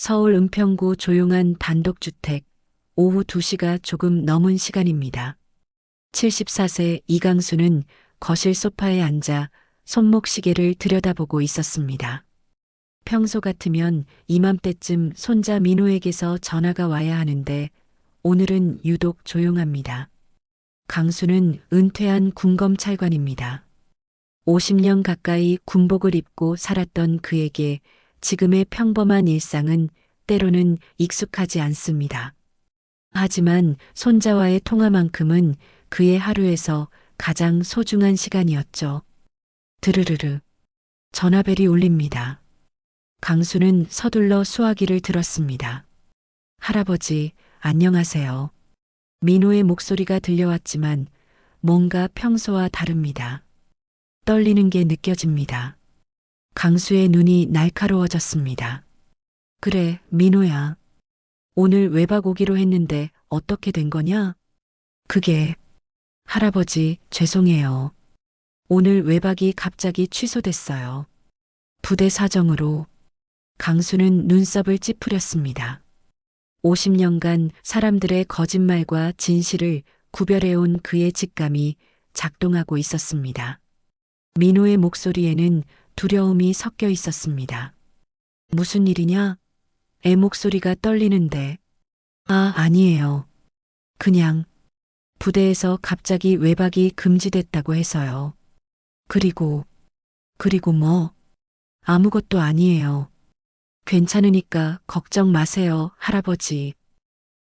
서울 은평구 조용한 단독주택, 오후 2시가 조금 넘은 시간입니다. 74세 이강수는 거실 소파에 앉아 손목시계를 들여다보고 있었습니다. 평소 같으면 이맘때쯤 손자 민호에게서 전화가 와야 하는데 오늘은 유독 조용합니다. 강수는 은퇴한 군검찰관입니다. 50년 가까이 군복을 입고 살았던 그에게 지금의 평범한 일상은 때로는 익숙하지 않습니다. 하지만 손자와의 통화만큼은 그의 하루에서 가장 소중한 시간이었죠. 드르르르. 전화벨이 울립니다. 강수는 서둘러 수화기를 들었습니다. 할아버지, 안녕하세요. 민호의 목소리가 들려왔지만 뭔가 평소와 다릅니다. 떨리는 게 느껴집니다. 강수의 눈이 날카로워졌습니다. 그래, 민호야. 오늘 외박 오기로 했는데 어떻게 된 거냐? 그게, 할아버지, 죄송해요. 오늘 외박이 갑자기 취소됐어요. 부대 사정으로. 강수는 눈썹을 찌푸렸습니다. 50년간 사람들의 거짓말과 진실을 구별해온 그의 직감이 작동하고 있었습니다. 민호의 목소리에는 두려움이 섞여 있었습니다. 무슨 일이냐? 애 목소리가 떨리는데. 아, 아니에요. 그냥 부대에서 갑자기 외박이 금지됐다고 해서요. 그리고 뭐? 아무것도 아니에요. 괜찮으니까 걱정 마세요, 할아버지.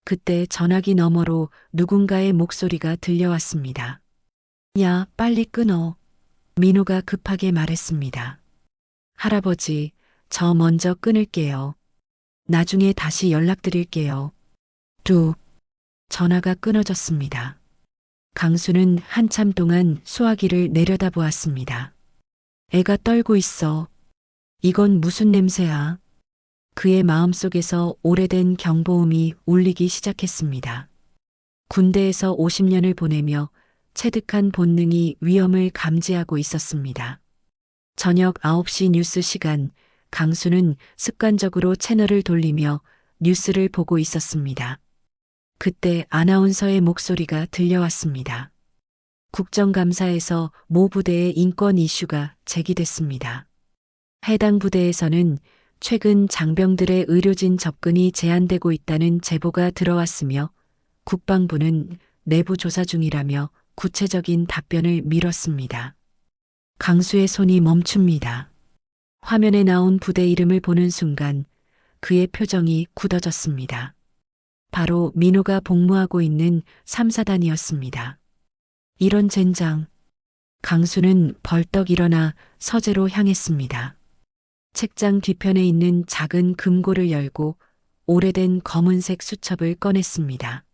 그때 전화기 너머로 누군가의 목소리가 들려왔습니다. 야, 빨리 끊어. 민호가 급하게 말했습니다. 할아버지, 저 먼저 끊을게요. 나중에 다시 연락드릴게요. 전화가 끊어졌습니다. 강수는 한참 동안 수화기를 내려다보았습니다. 애가 떨고 있어. 이건 무슨 냄새야? 그의 마음속에서 오래된 경보음이 울리기 시작했습니다. 군대에서 50년을 보내며 체득한 본능이 위험을 감지하고 있었습니다. 저녁 9시 뉴스 시간, 강수는 습관적으로 채널을 돌리며 뉴스를 보고 있었습니다. 그때 아나운서의 목소리가 들려왔습니다. 국정감사에서 모 부대의 인권 이슈가 제기됐습니다. 해당 부대에서는 최근 장병들의 의료진 접근이 제한되고 있다는 제보가 들어왔으며 국방부는 내부 조사 중이라며 구체적인 답변을 미뤘습니다. 강수의 손이 멈춥니다. 화면에 나온 부대 이름을 보는 순간 그의 표정이 굳어졌습니다. 바로 민호가 복무하고 있는 3사단이었습니다. 이런 젠장. 강수는 벌떡 일어나 서재로 향했습니다. 책장 뒤편에 있는 작은 금고를 열고 오래된 검은색 수첩을 꺼냈습니다.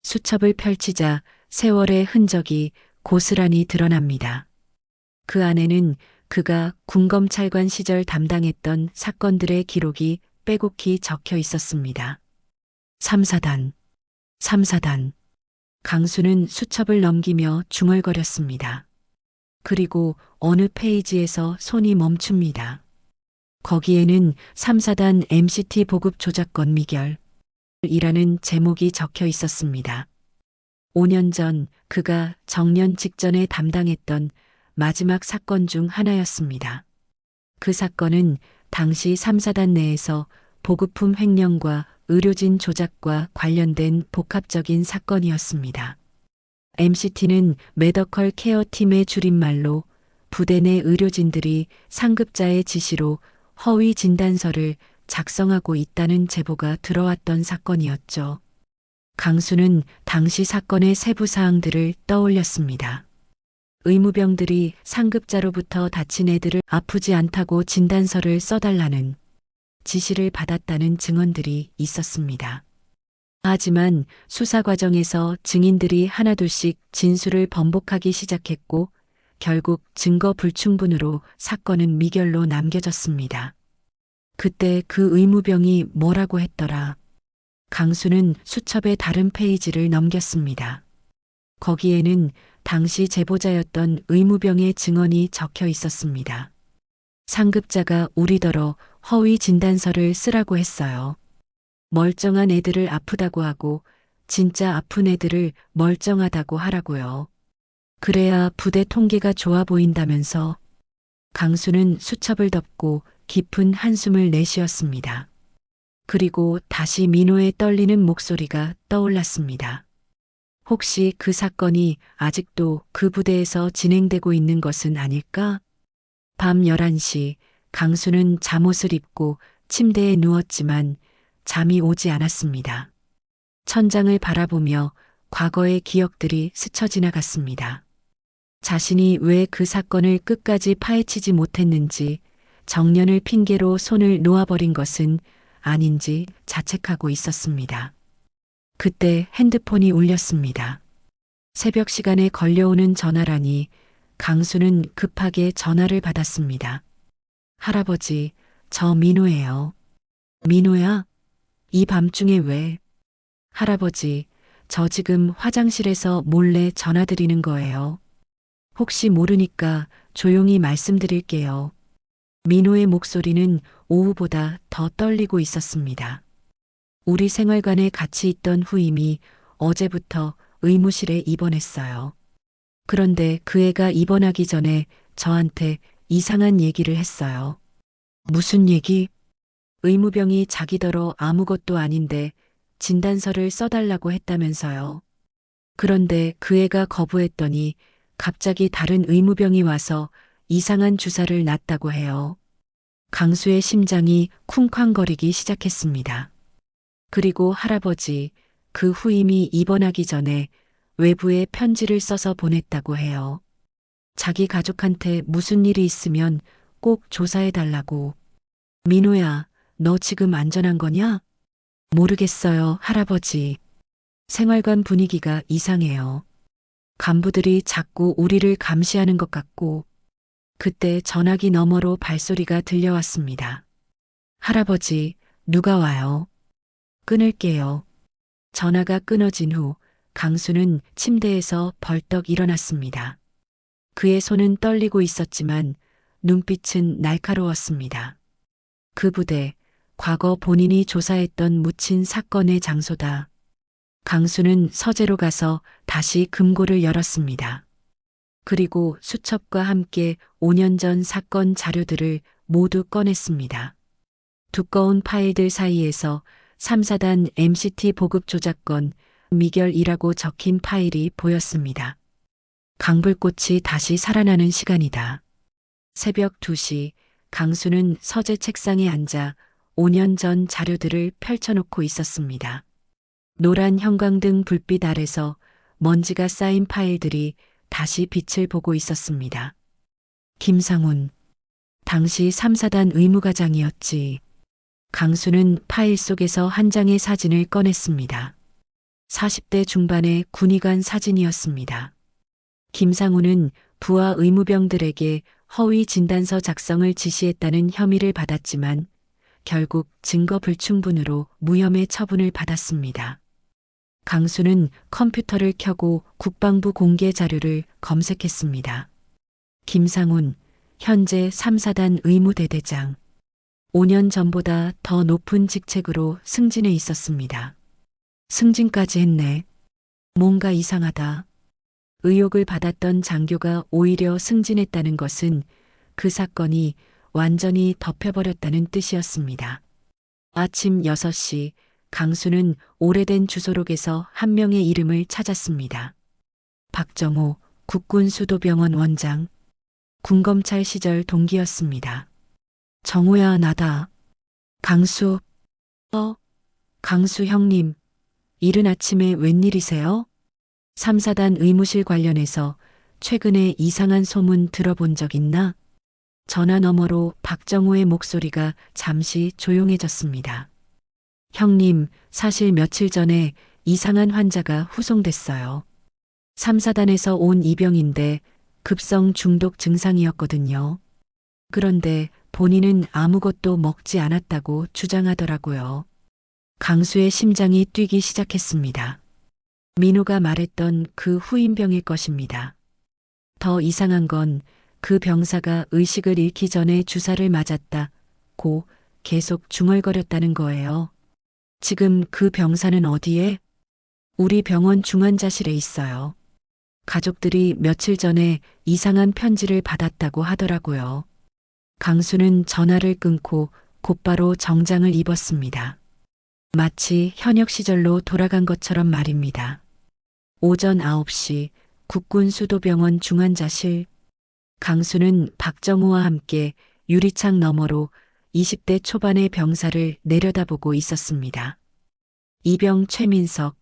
수첩을 펼치자 세월의 흔적이 고스란히 드러납니다. 그 안에는 그가 군검찰관 시절 담당했던 사건들의 기록이 빼곡히 적혀 있었습니다. 3사단. 강수는 수첩을 넘기며 중얼거렸습니다. 그리고 어느 페이지에서 손이 멈춥니다. 거기에는 3사단 MCT 보급 조작건 미결이라는 제목이 적혀 있었습니다. 5년 전 그가 정년 직전에 담당했던 마지막 사건 중 하나였습니다. 그 사건은 당시 3사단 내에서 보급품 횡령과 의료진 조작과 관련된 복합적인 사건이었습니다. MCT는 메더컬 케어 팀의 줄임말로 부대 내 의료진들이 상급자의 지시로 허위 진단서를 작성하고 있다는 제보가 들어왔던 사건이었죠. 강수는 당시 사건의 세부 사항들을 떠올렸습니다. 의무병들이 상급자로부터 다친 애들을 아프지 않다고 진단서를 써달라는 지시를 받았다는 증언들이 있었습니다. 하지만 수사 과정에서 증인들이 하나둘씩 진술을 번복하기 시작했고 결국 증거 불충분으로 사건은 미결로 남겨졌습니다. 그때 그 의무병이 뭐라고 했더라. 강수는 수첩의 다른 페이지를 넘겼습니다. 거기에는 당시 제보자였던 의무병의 증언이 적혀 있었습니다. 상급자가 우리더러 허위 진단서를 쓰라고 했어요. 멀쩡한 애들을 아프다고 하고 진짜 아픈 애들을 멀쩡하다고 하라고요. 그래야 부대 통계가 좋아 보인다면서. 강수는 수첩을 덮고 깊은 한숨을 내쉬었습니다. 그리고 다시 민호의 떨리는 목소리가 떠올랐습니다. 혹시 그 사건이 아직도 그 부대에서 진행되고 있는 것은 아닐까? 밤 11시 강수는 잠옷을 입고 침대에 누웠지만 잠이 오지 않았습니다. 천장을 바라보며 과거의 기억들이 스쳐 지나갔습니다. 자신이 왜 그 사건을 끝까지 파헤치지 못했는지, 정년을 핑계로 손을 놓아버린 것은 아닌지 자책하고 있었습니다. 그때 핸드폰이 울렸습니다. 새벽 시간에 걸려오는 전화라니 강수는 급하게 전화를 받았습니다. 할아버지, 저 민호예요. 민호야? 이 밤중에 왜? 할아버지, 저 지금 화장실에서 몰래 전화드리는 거예요. 혹시 모르니까 조용히 말씀드릴게요. 민호의 목소리는 오후보다 더 떨리고 있었습니다. 우리 생활관에 같이 있던 후임이 어제부터 의무실에 입원했어요. 그런데 그 애가 입원하기 전에 저한테 이상한 얘기를 했어요. 무슨 얘기? 의무병이 자기더러 아무것도 아닌데 진단서를 써달라고 했다면서요. 그런데 그 애가 거부했더니 갑자기 다른 의무병이 와서 이상한 주사를 놨다고 해요. 강수의 심장이 쿵쾅거리기 시작했습니다. 그리고 할아버지, 그 후임이 입원하기 전에 외부에 편지를 써서 보냈다고 해요. 자기 가족한테 무슨 일이 있으면 꼭 조사해달라고. 민호야, 너 지금 안전한 거냐? 모르겠어요, 할아버지. 생활관 분위기가 이상해요. 간부들이 자꾸 우리를 감시하는 것 같고, 그때 전화기 너머로 발소리가 들려왔습니다. 할아버지, 누가 와요? 끊을게요. 전화가 끊어진 후 강수는 침대에서 벌떡 일어났습니다. 그의 손은 떨리고 있었지만 눈빛은 날카로웠습니다. 그 부대, 과거 본인이 조사했던 묻힌 사건의 장소다. 강수는 서재로 가서 다시 금고를 열었습니다. 그리고 수첩과 함께 5년 전 사건 자료들을 모두 꺼냈습니다. 두꺼운 파일들 사이에서 3사단 MCT 보급 조작건 미결이라고 적힌 파일이 보였습니다. 강불꽃이 다시 살아나는 시간이다. 새벽 2시 강수는 서재 책상에 앉아 5년 전 자료들을 펼쳐놓고 있었습니다. 노란 형광등 불빛 아래서 먼지가 쌓인 파일들이 다시 빛을 보고 있었습니다. 김상훈, 당시 3사단 의무과장이었지. 강수는 파일 속에서 한 장의 사진을 꺼냈습니다. 40대 중반의 군의관 사진이었습니다. 김상훈은 부하 의무병들에게 허위 진단서 작성을 지시했다는 혐의를 받았지만 결국 증거 불충분으로 무혐의 처분을 받았습니다. 강수는 컴퓨터를 켜고 국방부 공개 자료를 검색했습니다. 김상훈, 현재 3사단 의무대대장. 5년 전보다 더 높은 직책으로 승진해 있었습니다. 승진까지 했네. 뭔가 이상하다. 의혹을 받았던 장교가 오히려 승진했다는 것은 그 사건이 완전히 덮여버렸다는 뜻이었습니다. 아침 6시 강수는 오래된 주소록에서 한 명의 이름을 찾았습니다. 박정호 국군수도병원 원장. 군검찰 시절 동기였습니다. 정호야, 나다. 강수. 강수 형님. 이른 아침에 웬일이세요? 3사단 의무실 관련해서 최근에 이상한 소문 들어본 적 있나? 전화 너머로 박정호의 목소리가 잠시 조용해졌습니다. 형님, 사실 며칠 전에 이상한 환자가 후송됐어요. 3사단에서 온 이병인데 급성 중독 증상이었거든요. 그런데 본인은 아무것도 먹지 않았다고 주장하더라고요. 강수의 심장이 뛰기 시작했습니다. 민호가 말했던 그 후임병일 것입니다. 더 이상한 건 그 병사가 의식을 잃기 전에 주사를 맞았다고 계속 중얼거렸다는 거예요. 지금 그 병사는 어디에? 우리 병원 중환자실에 있어요. 가족들이 며칠 전에 이상한 편지를 받았다고 하더라고요. 강수는 전화를 끊고 곧바로 정장을 입었습니다. 마치 현역 시절로 돌아간 것처럼 말입니다. 오전 9시 국군수도병원 중환자실. 강수는 박정우와 함께 유리창 너머로 20대 초반의 병사를 내려다보고 있었습니다. 이병 최민석,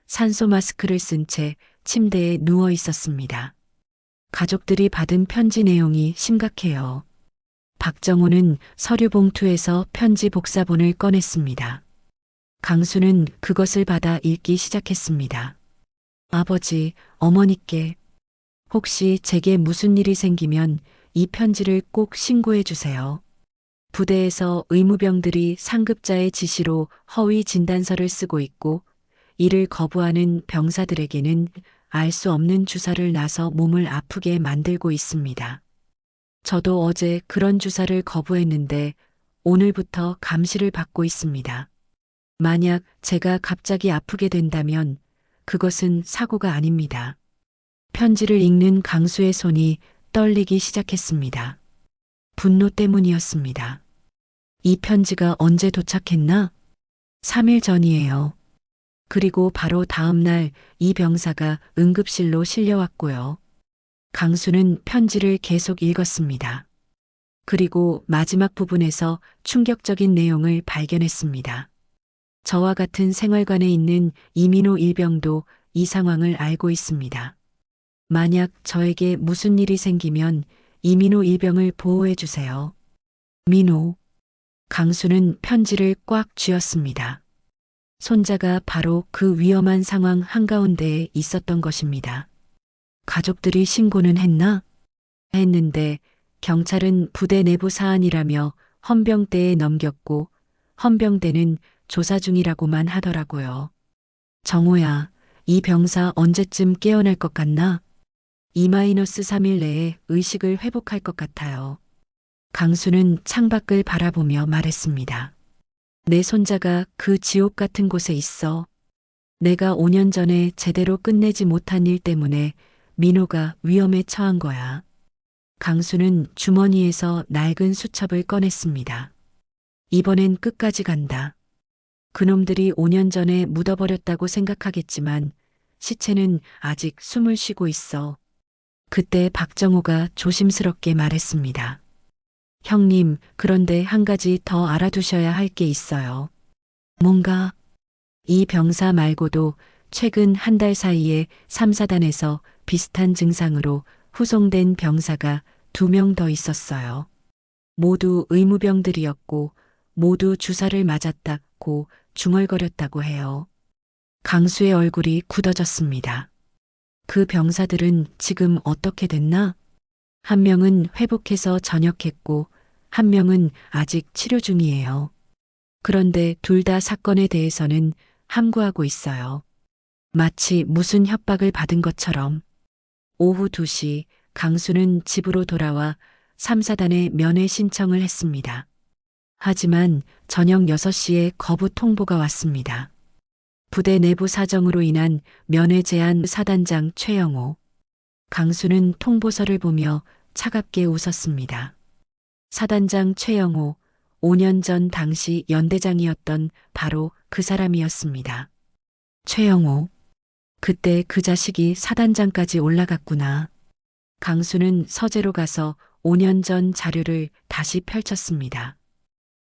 산소 마스크를 쓴 채 침대에 누워 있었습니다. 가족들이 받은 편지 내용이 심각해요. 박정우는 서류 봉투에서 편지 복사본을 꺼냈습니다. 강수는 그것을 받아 읽기 시작했습니다. 아버지, 어머니께 혹시 제게 무슨 일이 생기면 이 편지를 꼭 신고해 주세요. 부대에서 의무병들이 상급자의 지시로 허위 진단서를 쓰고 있고 이를 거부하는 병사들에게는 알 수 없는 주사를 놔서 몸을 아프게 만들고 있습니다. 저도 어제 그런 주사를 거부했는데 오늘부터 감시를 받고 있습니다. 만약 제가 갑자기 아프게 된다면 그것은 사고가 아닙니다. 편지를 읽는 강수의 손이 떨리기 시작했습니다. 분노 때문이었습니다. 이 편지가 언제 도착했나? 3일 전이에요. 그리고 바로 다음 날 이 병사가 응급실로 실려왔고요. 강수는 편지를 계속 읽었습니다. 그리고 마지막 부분에서 충격적인 내용을 발견했습니다. 저와 같은 생활관에 있는 이민호 일병도 이 상황을 알고 있습니다. 만약 저에게 무슨 일이 생기면 이민호 일병을 보호해 주세요. 민호. 강수는 편지를 꽉 쥐었습니다. 손자가 바로 그 위험한 상황 한가운데에 있었던 것입니다. 가족들이 신고는 했나? 했는데 경찰은 부대 내부 사안이라며 헌병대에 넘겼고 헌병대는 조사 중이라고만 하더라고요. 정호야, 이 병사 언제쯤 깨어날 것 같나? 2-3일 내에 의식을 회복할 것 같아요. 강수는 창밖을 바라보며 말했습니다. 내 손자가 그 지옥 같은 곳에 있어. 내가 5년 전에 제대로 끝내지 못한 일 때문에 민호가 위험에 처한 거야. 강수는 주머니에서 낡은 수첩을 꺼냈습니다. 이번엔 끝까지 간다. 그놈들이 5년 전에 묻어버렸다고 생각하겠지만 시체는 아직 숨을 쉬고 있어. 그때 박정우가 조심스럽게 말했습니다. 형님, 그런데 한 가지 더 알아두셔야 할 게 있어요. 뭔가? 이 병사 말고도 최근 한 달 사이에 3사단에서 비슷한 증상으로 후송된 병사가 2명 더 있었어요. 모두 의무병들이었고 모두 주사를 맞았다고 중얼거렸다고 해요. 강수의 얼굴이 굳어졌습니다. 그 병사들은 지금 어떻게 됐나? 한 명은 회복해서 전역했고 한 명은 아직 치료 중이에요. 그런데 둘 다 사건에 대해서는 함구하고 있어요. 마치 무슨 협박을 받은 것처럼. 오후 2시 강수는 집으로 돌아와 3사단에 면회 신청을 했습니다. 하지만 저녁 6시에 거부 통보가 왔습니다. 부대 내부 사정으로 인한 면회 제한 사단장 최영호. 강수는 통보서를 보며 차갑게 웃었습니다. 사단장 최영호, 5년 전 당시 연대장이었던 바로 그 사람이었습니다. 최영호. 그때 그 자식이 사단장까지 올라갔구나. 강수는 서재로 가서 5년 전 자료를 다시 펼쳤습니다.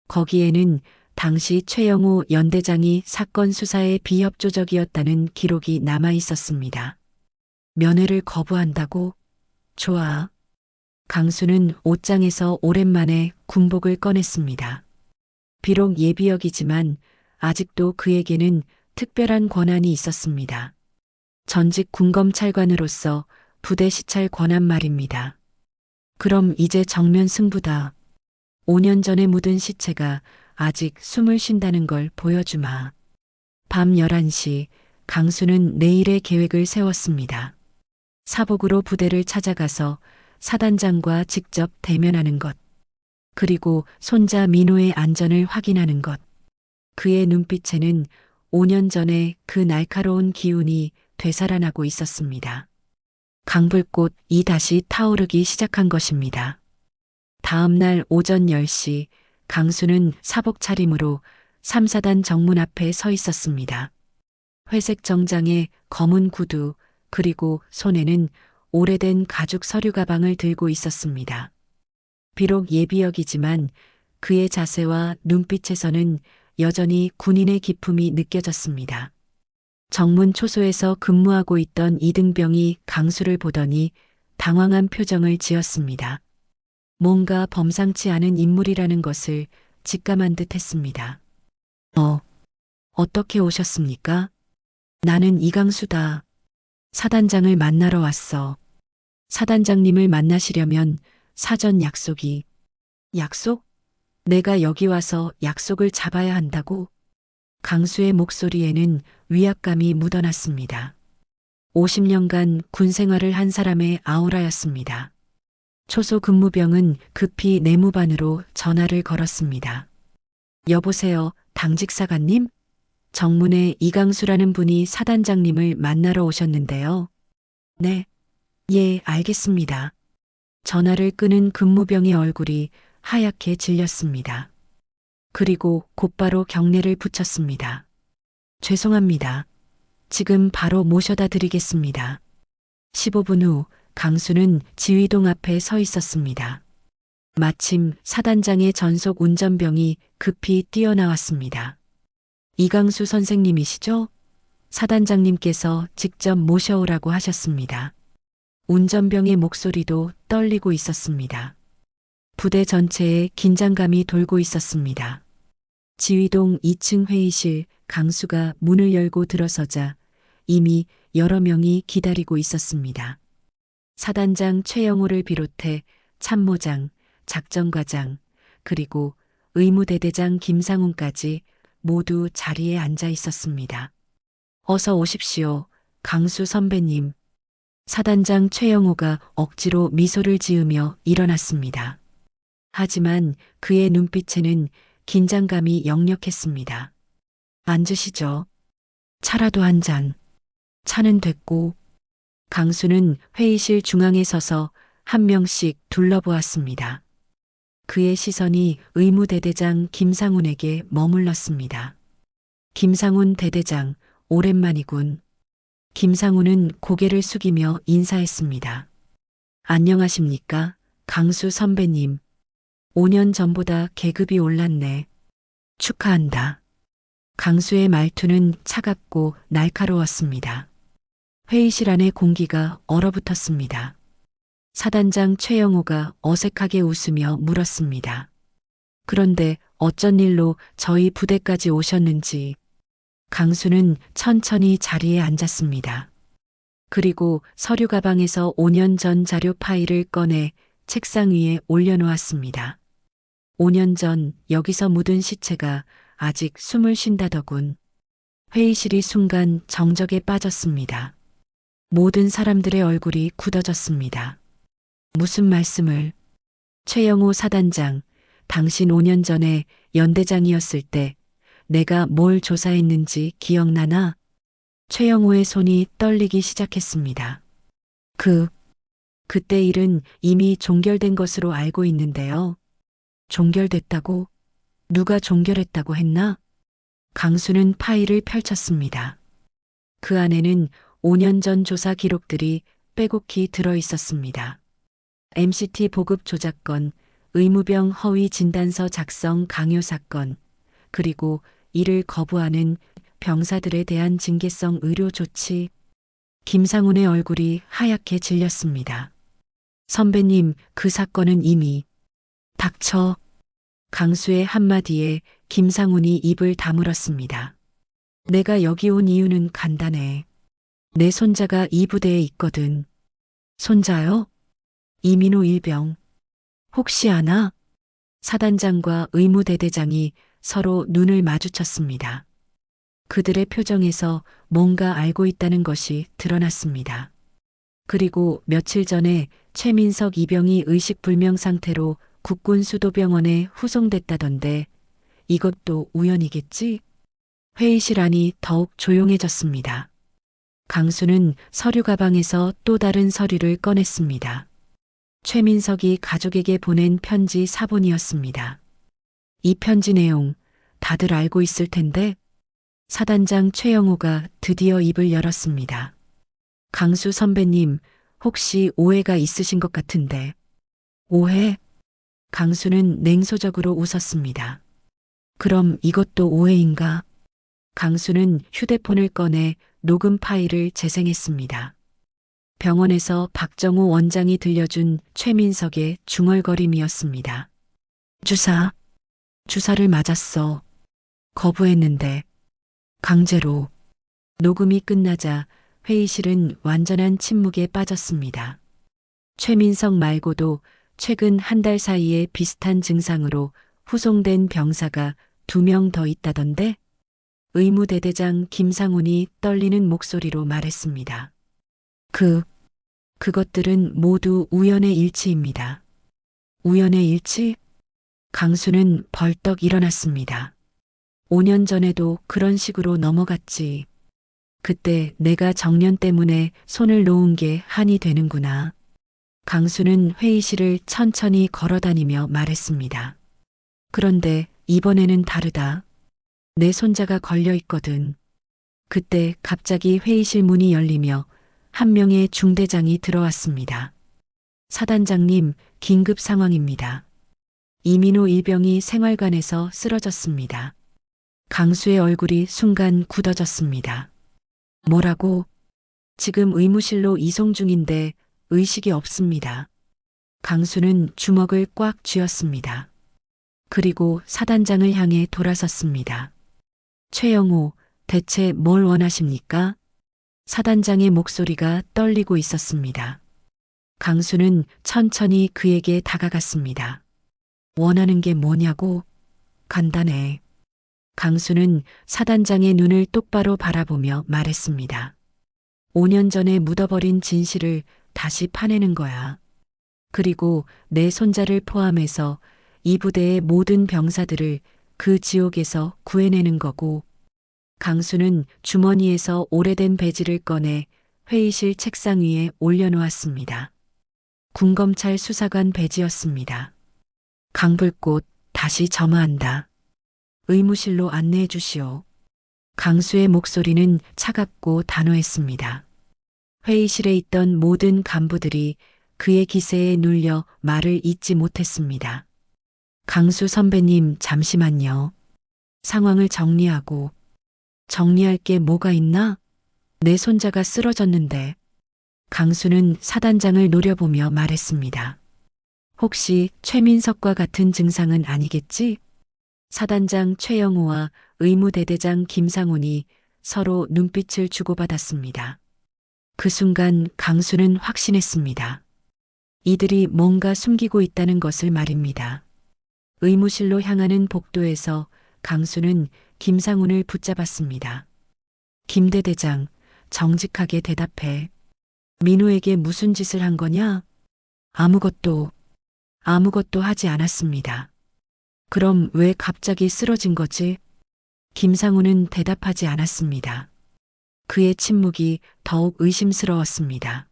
거기에는 당시 최영호 연대장이 사건 수사에 비협조적이었다는 기록이 남아 있었습니다. 면회를 거부한다고? 좋아. 강수는 옷장에서 오랜만에 군복을 꺼냈습니다. 비록 예비역이지만 아직도 그에게는 특별한 권한이 있었습니다. 전직 군검찰관으로서 부대 시찰 권한 말입니다. 그럼 이제 정면 승부다. 5년 전에 묻은 시체가 아직 숨을 쉰다는 걸 보여주마. 밤 11시 강수는 내일의 계획을 세웠습니다. 사복으로 부대를 찾아가서 사단장과 직접 대면하는 것. 그리고 손자 민호의 안전을 확인하는 것. 그의 눈빛에는 5년 전에 그 날카로운 기운이 되살아나고 있었습니다. 강불꽃이 다시 타오르기 시작한 것입니다. 다음 날 오전 10시 강수는 사복 차림으로 3사단 정문 앞에 서 있었습니다. 회색 정장에 검은 구두 그리고 손에는 오래된 가죽 서류 가방을 들고 있었습니다. 비록 예비역이지만 그의 자세와 눈빛에서는 여전히 군인의 기품이 느껴졌습니다. 정문 초소에서 근무하고 있던 이등병이 강수를 보더니 당황한 표정을 지었습니다. 뭔가 범상치 않은 인물이라는 것을 직감한 듯 했습니다. 어떻게 오셨습니까? 나는 이강수다. 사단장을 만나러 왔어. 사단장님을 만나시려면 사전 약속이. 약속? 내가 여기 와서 약속을 잡아야 한다고? 강수의 목소리에는 위압감이 묻어났습니다. 50년간 군 생활을 한 사람의 아우라였습니다. 초소 근무병은 급히 내무반으로 전화를 걸었습니다. 여보세요, 당직사관님? 정문에 이강수라는 분이 사단장님을 만나러 오셨는데요. 네. 예, 알겠습니다. 전화를 끄는 근무병의 얼굴이 하얗게 질렸습니다. 그리고 곧바로 경례를 붙였습니다. 죄송합니다. 지금 바로 모셔다 드리겠습니다. 15분 후 강수는 지휘동 앞에 서 있었습니다. 마침 사단장의 전속 운전병이 급히 뛰어나왔습니다. 이강수 선생님이시죠? 사단장님께서 직접 모셔오라고 하셨습니다. 운전병의 목소리도 떨리고 있었습니다. 부대 전체에 긴장감이 돌고 있었습니다. 지휘동 2층 회의실 강수가 문을 열고 들어서자 이미 여러 명이 기다리고 있었습니다. 사단장 최영호를 비롯해 참모장, 작전과장, 그리고 의무대대장 김상훈까지 모두 자리에 앉아 있었습니다. 어서 오십시오, 강수 선배님. 사단장 최영호가 억지로 미소를 지으며 일어났습니다. 하지만 그의 눈빛에는 긴장감이 역력했습니다. 앉으시죠. 차라도 한 잔. 차는 됐고. 강수는 회의실 중앙에 서서 한 명씩 둘러보았습니다. 그의 시선이 의무대대장 김상훈에게 머물렀습니다. 김상훈 대대장, 오랜만이군. 김상훈은 고개를 숙이며 인사했습니다. 안녕하십니까, 강수 선배님. 5년 전보다 계급이 올랐네. 축하한다. 강수의 말투는 차갑고 날카로웠습니다. 회의실 안의 공기가 얼어붙었습니다. 사단장 최영호가 어색하게 웃으며 물었습니다. 그런데 어쩐 일로 저희 부대까지 오셨는지. 강수는 천천히 자리에 앉았습니다. 그리고 서류 가방에서 5년 전 자료 파일을 꺼내 책상 위에 올려놓았습니다. 5년 전 여기서 묻은 시체가 아직 숨을 쉰다더군. 회의실이 순간 정적에 빠졌습니다. 모든 사람들의 얼굴이 굳어졌습니다. 무슨 말씀을? 최영호 사단장, 당신 5년 전에 연대장이었을 때 내가 뭘 조사했는지 기억나나? 최영호의 손이 떨리기 시작했습니다. 그때 일은 이미 종결된 것으로 알고 있는데요. 종결됐다고? 누가 종결했다고 했나? 강수는 파일을 펼쳤습니다. 그 안에는 5년 전 조사 기록들이 빼곡히 들어 있었습니다. MCT 보급 조작건, 의무병 허위 진단서 작성 강요 사건, 그리고 이를 거부하는 병사들에 대한 징계성 의료 조치. 김상훈의 얼굴이 하얗게 질렸습니다. 선배님, 그 사건은 이미. 닥쳐. 강수의 한마디에 김상훈이 입을 다물었습니다. 내가 여기 온 이유는 간단해. 내 손자가 이 부대에 있거든. 손자요? 이민호 일병. 혹시 아나? 사단장과 의무대대장이 서로 눈을 마주쳤습니다. 그들의 표정에서 뭔가 알고 있다는 것이 드러났습니다. 그리고 며칠 전에 최민석 이병이 의식불명 상태로 국군수도병원에 후송됐다던데 이것도 우연이겠지? 회의실 안이 더욱 조용해졌습니다. 강수는 서류 가방에서 또 다른 서류를 꺼냈습니다. 최민석이 가족에게 보낸 편지 사본이었습니다. 이 편지 내용 다들 알고 있을 텐데 사단장 최영호가 드디어 입을 열었습니다. 강수 선배님, 혹시 오해가 있으신 것 같은데. 오해? 강수는 냉소적으로 웃었습니다. 그럼 이것도 오해인가? 강수는 휴대폰을 꺼내 녹음 파일을 재생했습니다. 병원에서 박정우 원장이 들려준 최민석의 중얼거림이었습니다. 주사를 맞았어. 거부했는데. 강제로. 녹음이 끝나자 회의실은 완전한 침묵에 빠졌습니다. 최민석 말고도 최근 한 달 사이에 비슷한 증상으로 후송된 병사가 2명 더 있다던데? 의무대대장 김상훈이 떨리는 목소리로 말했습니다. 그것들은 모두 우연의 일치입니다. 우연의 일치? 강수는 벌떡 일어났습니다. 5년 전에도 그런 식으로 넘어갔지. 그때 내가 정년 때문에 손을 놓은 게 한이 되는구나. 강수는 회의실을 천천히 걸어다니며 말했습니다. 그런데 이번에는 다르다. 내 손자가 걸려 있거든. 그때 갑자기 회의실 문이 열리며 한 명의 중대장이 들어왔습니다. 사단장님, 긴급 상황입니다. 이민호 일병이 생활관에서 쓰러졌습니다. 강수의 얼굴이 순간 굳어졌습니다. 뭐라고? 지금 의무실로 이송 중인데 의식이 없습니다. 강수는 주먹을 꽉 쥐었습니다. 그리고 사단장을 향해 돌아섰습니다. 최영호, 대체 뭘 원하십니까? 사단장의 목소리가 떨리고 있었습니다. 강수는 천천히 그에게 다가갔습니다. 원하는 게 뭐냐고? 간단해. 강수는 사단장의 눈을 똑바로 바라보며 말했습니다. 5년 전에 묻어버린 진실을 다시 파내는 거야. 그리고 내 손자를 포함해서 이 부대의 모든 병사들을 그 지옥에서 구해내는 거고. 강수는 주머니에서 오래된 배지를 꺼내 회의실 책상 위에 올려놓았습니다. 군검찰 수사관 배지였습니다. 강불꽃 다시 점화한다. 의무실로 안내해 주시오. 강수의 목소리는 차갑고 단호했습니다. 회의실에 있던 모든 간부들이 그의 기세에 눌려 말을 잇지 못했습니다. 강수 선배님, 잠시만요. 상황을 정리할 게 뭐가 있나? 내 손자가 쓰러졌는데. 강수는 사단장을 노려보며 말했습니다. 혹시 최민석과 같은 증상은 아니겠지? 사단장 최영호와 의무대대장 김상훈이 서로 눈빛을 주고받았습니다. 그 순간 강수는 확신했습니다. 이들이 뭔가 숨기고 있다는 것을 말입니다. 의무실로 향하는 복도에서 강수는 김상훈을 붙잡았습니다. 김 대대장, 정직하게 대답해. 민호에게 무슨 짓을 한 거냐? 아무것도 하지 않았습니다. 그럼 왜 갑자기 쓰러진 거지? 김상훈은 대답하지 않았습니다. 그의 침묵이 더욱 의심스러웠습니다.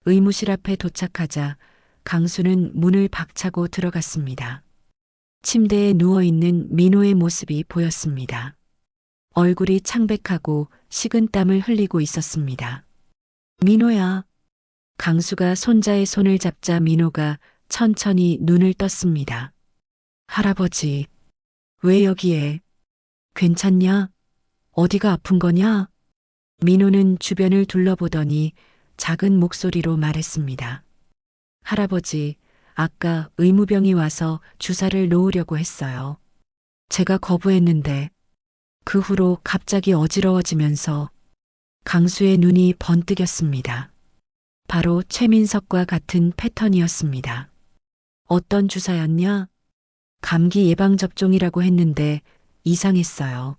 의무실 앞에 도착하자 강수는 문을 박차고 들어갔습니다. 침대에 누워있는 민호의 모습이 보였습니다. 얼굴이 창백하고 식은땀을 흘리고 있었습니다. 민호야. 강수가 손자의 손을 잡자 민호가 천천히 눈을 떴습니다. 할아버지, 왜 여기에? 괜찮냐? 어디가 아픈 거냐? 민호는 주변을 둘러보더니 작은 목소리로 말했습니다. 할아버지, 아까 의무병이 와서 주사를 놓으려고 했어요. 제가 거부했는데 그 후로 갑자기 어지러워지면서. 강수의 눈이 번뜩였습니다. 바로 최민석과 같은 패턴이었습니다. 어떤 주사였냐? 감기 예방접종이라고 했는데 이상했어요.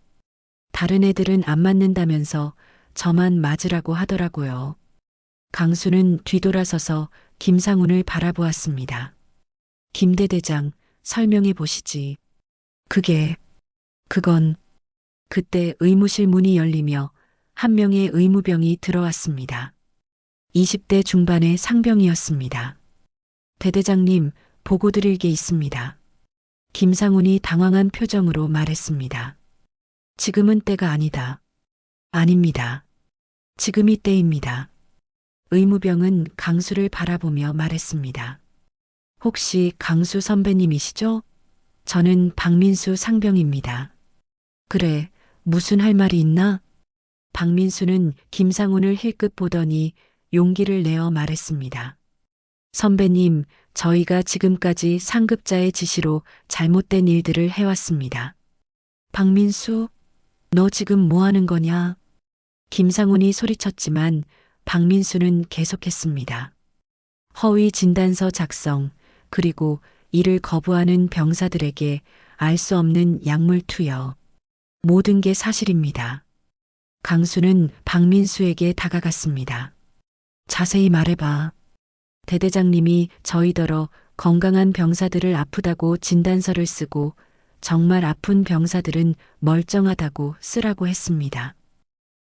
다른 애들은 안 맞는다면서 저만 맞으라고 하더라고요. 강수는 뒤돌아서서 김상훈을 바라보았습니다. 김 대대장, 설명해 보시지. 그건, 그때 의무실 문이 열리며 한 명의 의무병이 들어왔습니다. 20대 중반의 상병이었습니다. 대대장님, 보고 드릴 게 있습니다. 김상훈이 당황한 표정으로 말했습니다. 지금은 때가 아니다. 아닙니다. 지금이 때입니다. 의무병은 강수를 바라보며 말했습니다. 혹시 강수 선배님이시죠? 저는 박민수 상병입니다. 그래, 무슨 할 말이 있나? 박민수는 김상훈을 힐끗 보더니 용기를 내어 말했습니다. 선배님, 저희가 지금까지 상급자의 지시로 잘못된 일들을 해왔습니다. 박민수, 너 지금 뭐 하는 거냐? 김상훈이 소리쳤지만 박민수는 계속했습니다. 허위 진단서 작성, 그리고 이를 거부하는 병사들에게 알 수 없는 약물 투여. 모든 게 사실입니다. 강수는 박민수에게 다가갔습니다. 자세히 말해봐. 대대장님이 저희더러 건강한 병사들을 아프다고 진단서를 쓰고 정말 아픈 병사들은 멀쩡하다고 쓰라고 했습니다.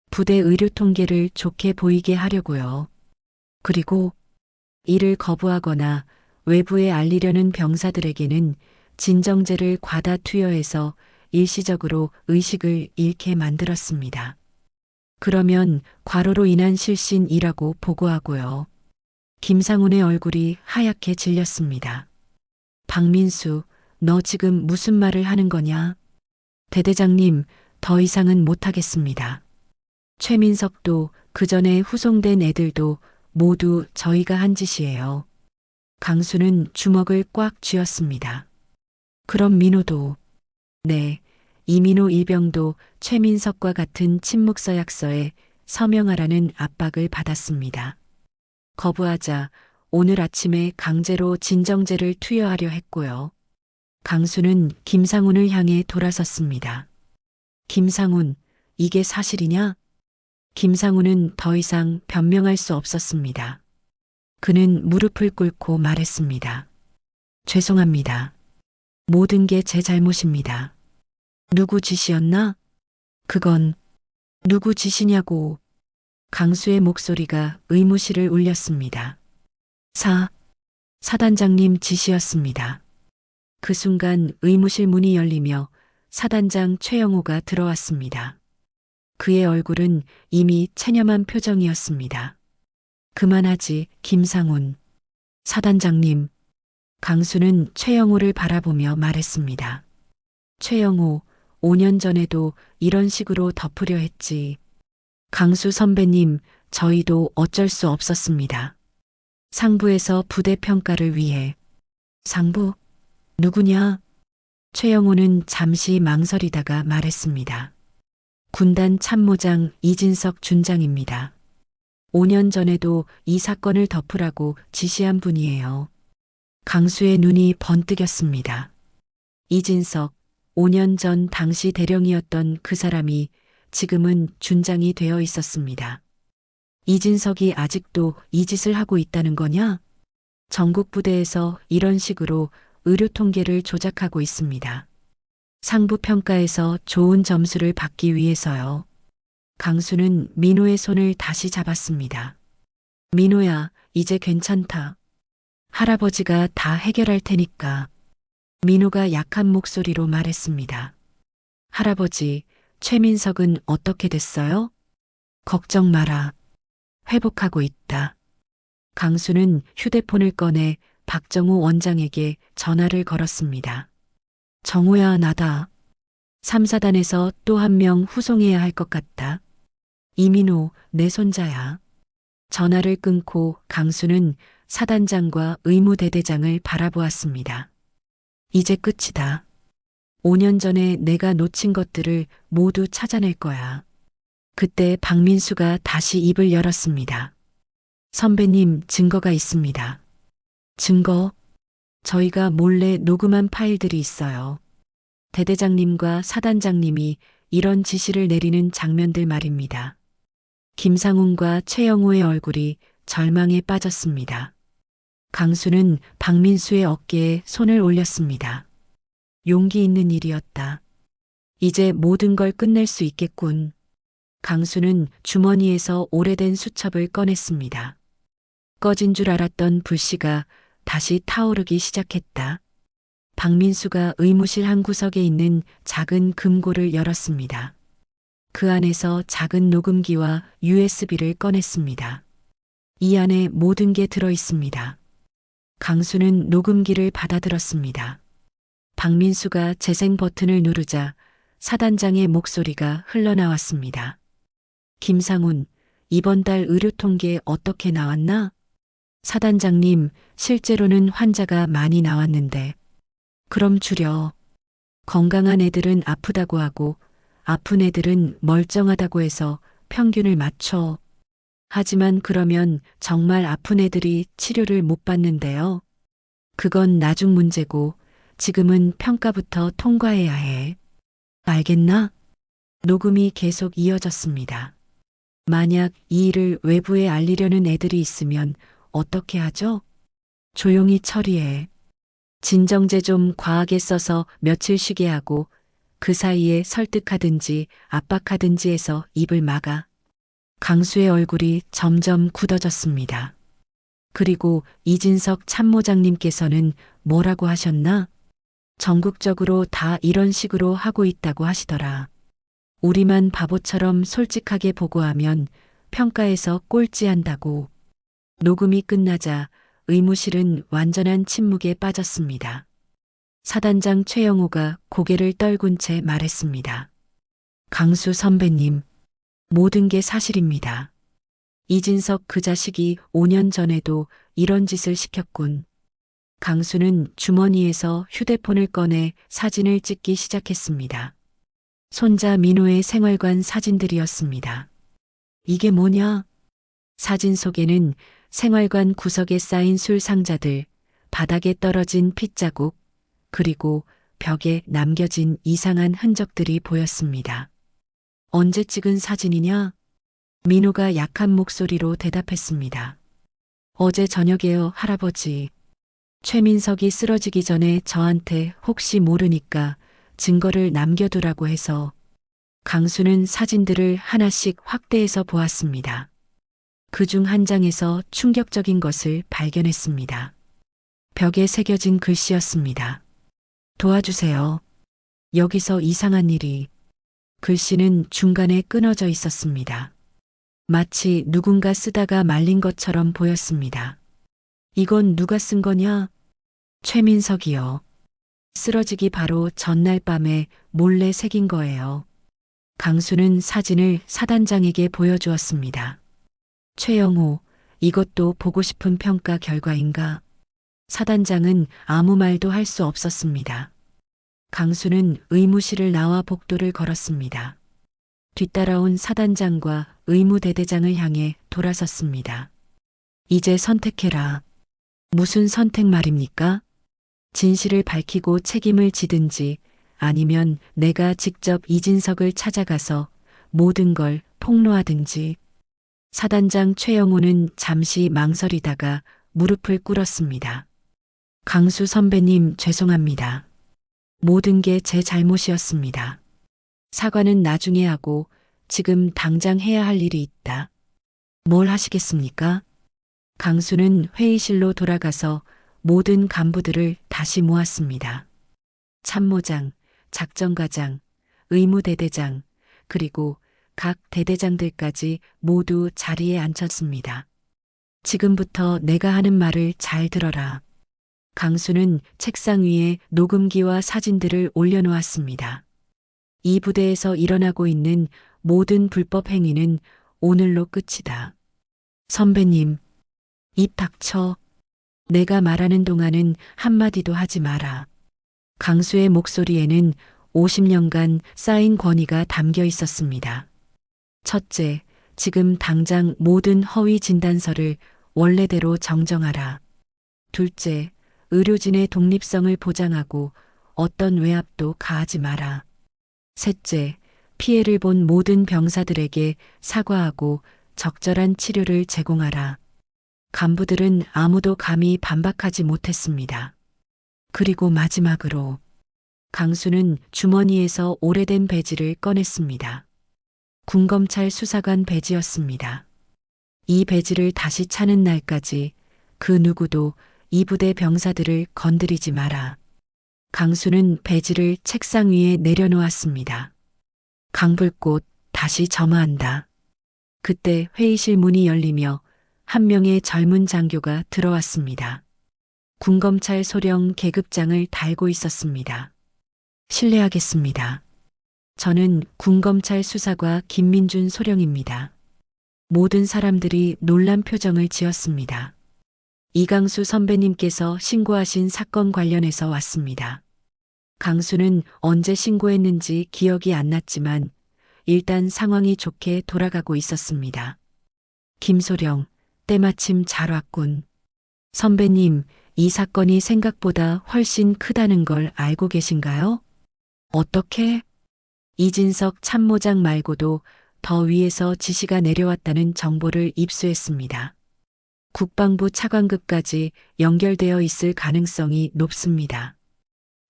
부대 의료 통계를 좋게 보이게 하려고요. 그리고 이를 거부하거나 외부에 알리려는 병사들에게는 진정제를 과다 투여해서 일시적으로 의식을 잃게 만들었습니다. 그러면 과로로 인한 실신이라고 보고하고요. 김상훈의 얼굴이 하얗게 질렸습니다. 박민수, 너 지금 무슨 말을 하는 거냐? 대대장님, 더 이상은 못하겠습니다. 최민석도 그 전에 후송된 애들도 모두 저희가 한 짓이에요. 강수는 주먹을 꽉 쥐었습니다. 그럼 민호도. 네, 이민호 일병도 최민석과 같은 침묵서약서에 서명하라는 압박을 받았습니다. 거부하자 오늘 아침에 강제로 진정제를 투여하려 했고요. 강수는 김상훈을 향해 돌아섰습니다. 김상훈, 이게 사실이냐? 김상훈은 더 이상 변명할 수 없었습니다. 그는 무릎을 꿇고 말했습니다. 죄송합니다. 모든 게 제 잘못입니다. 누구 짓이었나? 그건 누구 짓이냐고. 강수의 목소리가 의무실을 울렸습니다. 사단장님 짓이었습니다. 그 순간 의무실 문이 열리며 사단장 최영호가 들어왔습니다. 그의 얼굴은 이미 체념한 표정이었습니다. 그만하지, 김상훈. 사단장님. 강수는 최영호를 바라보며 말했습니다. 최영호, 5년 전에도 이런 식으로 덮으려 했지. 강수 선배님, 저희도 어쩔 수 없었습니다. 상부에서 부대 평가를 위해. 상부? 누구냐? 최영호는 잠시 망설이다가 말했습니다. 군단 참모장 이진석 준장입니다. 5년 전에도 이 사건을 덮으라고 지시한 분이에요. 강수의 눈이 번뜩였습니다. 이진석, 5년 전 당시 대령이었던 그 사람이 지금은 준장이 되어 있었습니다. 이진석이 아직도 이 짓을 하고 있다는 거냐? 전국 부대에서 이런 식으로 의료 통계를 조작하고 있습니다. 상부 평가에서 좋은 점수를 받기 위해서요. 강수는 민호의 손을 다시 잡았습니다. 민호야, 이제 괜찮다. 할아버지가 다 해결할 테니까. 민호가 약한 목소리로 말했습니다. 할아버지, 최민석은 어떻게 됐어요? 걱정 마라. 회복하고 있다. 강수는 휴대폰을 꺼내 박정우 원장에게 전화를 걸었습니다. 정우야, 나다. 3사단에서 또 한 명 후송해야 할 것 같다. 이민호, 내 손자야. 전화를 끊고 강수는 사단장과 의무대대장을 바라보았습니다. 이제 끝이다. 5년 전에 내가 놓친 것들을 모두 찾아낼 거야. 그때 박민수가 다시 입을 열었습니다. 선배님, 증거가 있습니다. 증거? 저희가 몰래 녹음한 파일들이 있어요. 대대장님과 사단장님이 이런 지시를 내리는 장면들 말입니다. 김상훈과 최영호의 얼굴이 절망에 빠졌습니다. 강수는 박민수의 어깨에 손을 올렸습니다. 용기 있는 일이었다. 이제 모든 걸 끝낼 수 있겠군. 강수는 주머니에서 오래된 수첩을 꺼냈습니다. 꺼진 줄 알았던 불씨가 다시 타오르기 시작했다. 박민수가 의무실 한 구석에 있는 작은 금고를 열었습니다. 그 안에서 작은 녹음기와 USB를 꺼냈습니다. 이 안에 모든 게 들어 있습니다. 강수는 녹음기를 받아들었습니다. 박민수가 재생 버튼을 누르자 사단장의 목소리가 흘러나왔습니다. 김상훈, 이번 달 의료 통계 어떻게 나왔나? 사단장님, 실제로는 환자가 많이 나왔는데. 그럼 줄여. 건강한 애들은 아프다고 하고 아픈 애들은 멀쩡하다고 해서 평균을 맞춰. 하지만 그러면 정말 아픈 애들이 치료를 못 받는데요. 그건 나중 문제고 지금은 평가부터 통과해야 해. 알겠나? 녹음이 계속 이어졌습니다. 만약 이 일을 외부에 알리려는 애들이 있으면 어떻게 하죠? 조용히 처리해. 진정제 좀 과하게 써서 며칠 쉬게 하고 그 사이에 설득하든지 압박하든지 해서 입을 막아. 강수의 얼굴이 점점 굳어졌습니다. 그리고 이진석 참모장님께서는 뭐라고 하셨나? 전국적으로 다 이런 식으로 하고 있다고 하시더라. 우리만 바보처럼 솔직하게 보고하면 평가에서 꼴찌한다고. 녹음이 끝나자 의무실은 완전한 침묵에 빠졌습니다. 사단장 최영호가 고개를 떨군 채 말했습니다. 강수 선배님, 모든 게 사실입니다. 이진석 그 자식이 5년 전에도 이런 짓을 시켰군. 강수는 주머니에서 휴대폰을 꺼내 사진을 찍기 시작했습니다. 손자 민호의 생활관 사진들이었습니다. 이게 뭐냐? 사진 속에는 생활관 구석에 쌓인 술 상자들, 바닥에 떨어진 핏자국, 그리고 벽에 남겨진 이상한 흔적들이 보였습니다. 언제 찍은 사진이냐? 민호가 약한 목소리로 대답했습니다. 어제 저녁에요, 할아버지. 최민석이 쓰러지기 전에 저한테 혹시 모르니까 증거를 남겨두라고 해서. 강수는 사진들을 하나씩 확대해서 보았습니다. 그중 한 장에서 충격적인 것을 발견했습니다. 벽에 새겨진 글씨였습니다. 도와주세요. 여기서 이상한 일이. 글씨는 중간에 끊어져 있었습니다. 마치 누군가 쓰다가 말린 것처럼 보였습니다. 이건 누가 쓴 거냐? 최민석이요. 쓰러지기 바로 전날 밤에 몰래 새긴 거예요. 강수는 사진을 사단장에게 보여주었습니다. 최영호, 이것도 보고 싶은 평가 결과인가? 사단장은 아무 말도 할 수 없었습니다. 강수는 의무실을 나와 복도를 걸었습니다. 뒤따라온 사단장과 의무대대장을 향해 돌아섰습니다. 이제 선택해라. 무슨 선택 말입니까? 진실을 밝히고 책임을 지든지 아니면 내가 직접 이진석을 찾아가서 모든 걸 폭로하든지. 사단장 최영호는 잠시 망설이다가 무릎을 꿇었습니다. 강수 선배님 죄송합니다. 모든 게 제 잘못이었습니다. 사과는 나중에 하고 지금 당장 해야 할 일이 있다. 뭘 하시겠습니까? 강수는 회의실로 돌아가서 모든 간부들을 다시 모았습니다. 참모장, 작전과장, 의무대대장, 그리고 각 대대장들까지 모두 자리에 앉혔습니다. 지금부터 내가 하는 말을 잘 들어라. 강수는 책상 위에 녹음기와 사진들을 올려놓았습니다. 이 부대에서 일어나고 있는 모든 불법 행위는 오늘로 끝이다. 선배님, 입 닥쳐. 내가 말하는 동안은 한마디도 하지 마라. 강수의 목소리에는 50년간 쌓인 권위가 담겨 있었습니다. 첫째, 지금 당장 모든 허위 진단서를 원래대로 정정하라. 둘째, 의료진의 독립성을 보장하고 어떤 외압도 가하지 마라. 셋째, 피해를 본 모든 병사들에게 사과하고 적절한 치료를 제공하라. 간부들은 아무도 감히 반박하지 못했습니다. 그리고 마지막으로 강수는 주머니에서 오래된 배지를 꺼냈습니다. 군검찰 수사관 배지였습니다. 이 배지를 다시 차는 날까지 그 누구도 이 부대 병사들을 건드리지 마라. 강수는 배지를 책상 위에 내려놓았습니다. 강불꽃 다시 점화한다. 그때 회의실 문이 열리며 한 명의 젊은 장교가 들어왔습니다. 군검찰 소령 계급장을 달고 있었습니다. 실례하겠습니다. 저는 군검찰 수사과 김민준 소령입니다. 모든 사람들이 놀란 표정을 지었습니다. 이강수 선배님께서 신고하신 사건 관련해서 왔습니다. 강수는 언제 신고했는지 기억이 안 났지만 일단 상황이 좋게 돌아가고 있었습니다. 김소령, 때마침 잘 왔군. 선배님, 이 사건이 생각보다 훨씬 크다는 걸 알고 계신가요? 어떻게? 이진석 참모장 말고도 더 위에서 지시가 내려왔다는 정보를 입수했습니다. 국방부 차관급까지 연결되어 있을 가능성이 높습니다.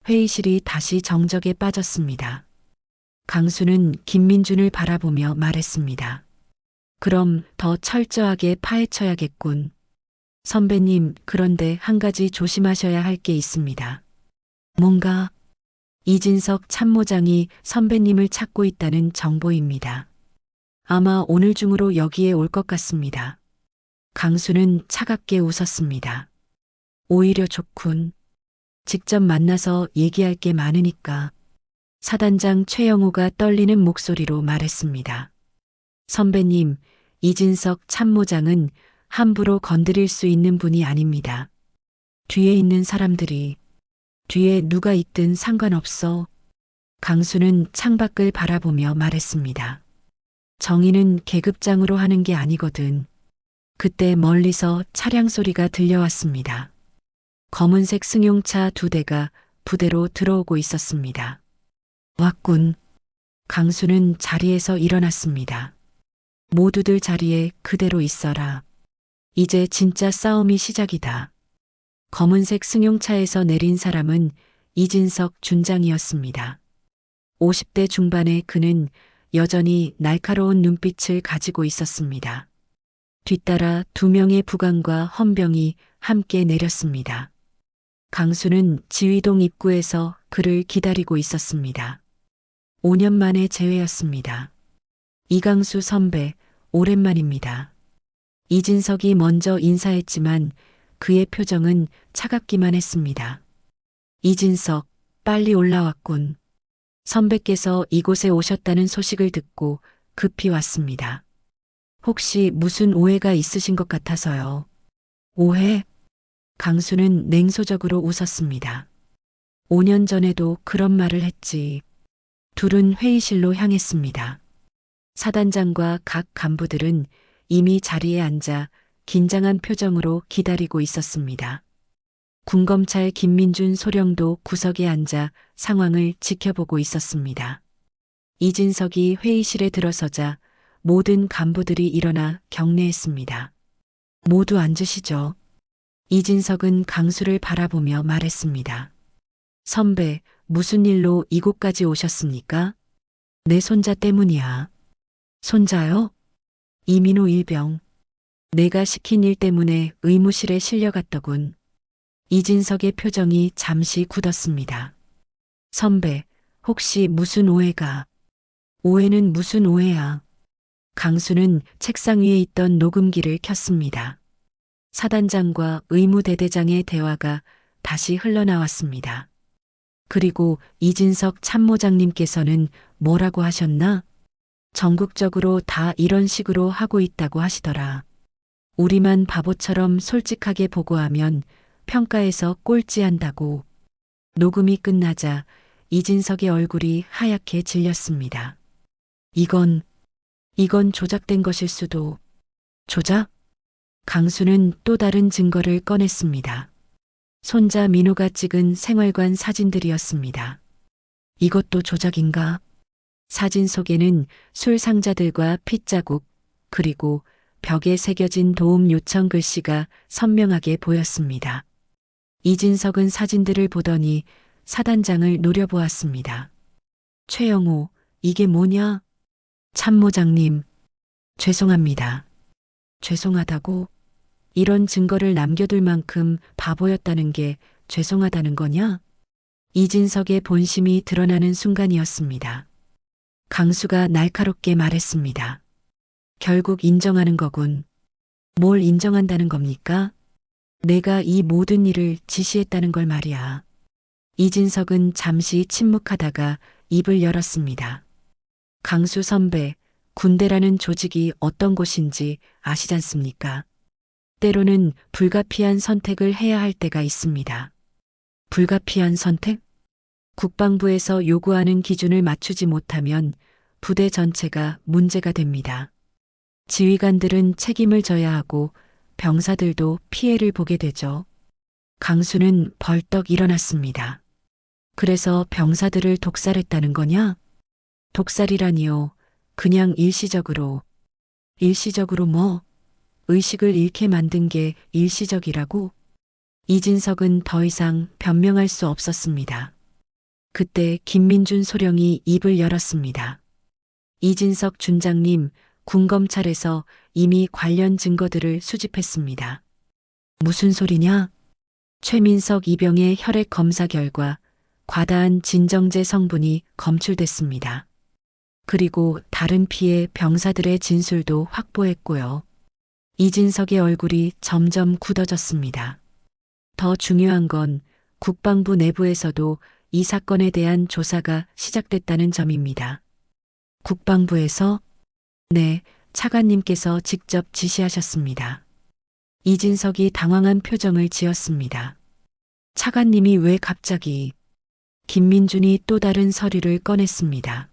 회의실이 다시 정적에 빠졌습니다. 강수는 김민준을 바라보며 말했습니다. 그럼 더 철저하게 파헤쳐야겠군. 선배님, 그런데 한 가지 조심하셔야 할 게 있습니다. 뭔가? 이진석 참모장이 선배님을 찾고 있다는 정보입니다. 아마 오늘 중으로 여기에 올 것 같습니다. 강수는 차갑게 웃었습니다. 오히려 좋군. 직접 만나서 얘기할 게 많으니까. 사단장 최영호가 떨리는 목소리로 말했습니다. 선배님, 이진석 참모장은 함부로 건드릴 수 있는 분이 아닙니다. 뒤에 있는 사람들이, 뒤에 누가 있든 상관없어. 강수는 창밖을 바라보며 말했습니다. 정의는 계급장으로 하는 게 아니거든. 그때 멀리서 차량 소리가 들려왔습니다. 검은색 승용차 2대가 부대로 들어오고 있었습니다. 왔군. 강수는 자리에서 일어났습니다. 모두들 자리에 그대로 있어라. 이제 진짜 싸움이 시작이다. 검은색 승용차에서 내린 사람은 이진석 준장이었습니다. 50대 중반의 그는 여전히 날카로운 눈빛을 가지고 있었습니다. 뒤따라 2명의 부관과 헌병이 함께 내렸습니다. 강수는 지휘동 입구에서 그를 기다리고 있었습니다. 5년 만에 재회였습니다. 이강수 선배, 오랜만입니다. 이진석이 먼저 인사했지만 그의 표정은 차갑기만 했습니다. 이진석, 빨리 올라왔군. 선배께서 이곳에 오셨다는 소식을 듣고 급히 왔습니다. 혹시 무슨 오해가 있으신 것 같아서요. 오해? 강수는 냉소적으로 웃었습니다. 5년 전에도 그런 말을 했지. 둘은 회의실로 향했습니다. 사단장과 각 간부들은 이미 자리에 앉아 긴장한 표정으로 기다리고 있었습니다. 군검찰 김민준 소령도 구석에 앉아 상황을 지켜보고 있었습니다. 이진석이 회의실에 들어서자 모든 간부들이 일어나 경례했습니다. 모두 앉으시죠. 이진석은 강수를 바라보며 말했습니다. 선배, 무슨 일로 이곳까지 오셨습니까? 내 손자 때문이야. 손자요? 이민호 일병. 내가 시킨 일 때문에 의무실에 실려갔더군. 이진석의 표정이 잠시 굳었습니다. 선배, 혹시 무슨 오해가? 오해는 무슨 오해야? 강수는 책상 위에 있던 녹음기를 켰습니다. 사단장과 의무대대장의 대화가 다시 흘러나왔습니다. 그리고 이진석 참모장님께서는 뭐라고 하셨나? 전국적으로 다 이런 식으로 하고 있다고 하시더라. 우리만 바보처럼 솔직하게 보고하면 평가에서 꼴찌한다고. 녹음이 끝나자 이진석의 얼굴이 하얗게 질렸습니다. 이건 조작된 것일 수도. 조작? 강수는 또 다른 증거를 꺼냈습니다. 손자 민호가 찍은 생활관 사진들이었습니다. 이것도 조작인가? 사진 속에는 술 상자들과 핏자국, 그리고 벽에 새겨진 도움 요청 글씨가 선명하게 보였습니다. 이진석은 사진들을 보더니 사단장을 노려보았습니다. 최영호, 이게 뭐냐? 참모장님, 죄송합니다. 죄송하다고? 이런 증거를 남겨둘 만큼 바보였다는 게 죄송하다는 거냐? 이진석의 본심이 드러나는 순간이었습니다. 강수가 날카롭게 말했습니다. 결국 인정하는 거군. 뭘 인정한다는 겁니까? 내가 이 모든 일을 지시했다는 걸 말이야. 이진석은 잠시 침묵하다가 입을 열었습니다. 강수 선배, 군대라는 조직이 어떤 곳인지 아시잖습니까? 때로는 불가피한 선택을 해야 할 때가 있습니다. 불가피한 선택? 국방부에서 요구하는 기준을 맞추지 못하면 부대 전체가 문제가 됩니다. 지휘관들은 책임을 져야 하고 병사들도 피해를 보게 되죠. 강수는 벌떡 일어났습니다. 그래서 병사들을 독살했다는 거냐? 독살이라니요. 그냥 일시적으로. 일시적으로 뭐? 의식을 잃게 만든 게 일시적이라고? 이진석은 더 이상 변명할 수 없었습니다. 그때 김민준 소령이 입을 열었습니다. 이진석 준장님, 군검찰에서 이미 관련 증거들을 수집했습니다. 무슨 소리냐? 최민석 이병의 혈액 검사 결과 과다한 진정제 성분이 검출됐습니다. 그리고 다른 피해 병사들의 진술도 확보했고요. 이진석의 얼굴이 점점 굳어졌습니다. 더 중요한 건 국방부 내부에서도 이 사건에 대한 조사가 시작됐다는 점입니다. 국방부에서? 네, 차관님께서 직접 지시하셨습니다. 이진석이 당황한 표정을 지었습니다. 차관님이 왜 갑자기? 김민준이 또 다른 서류를 꺼냈습니다.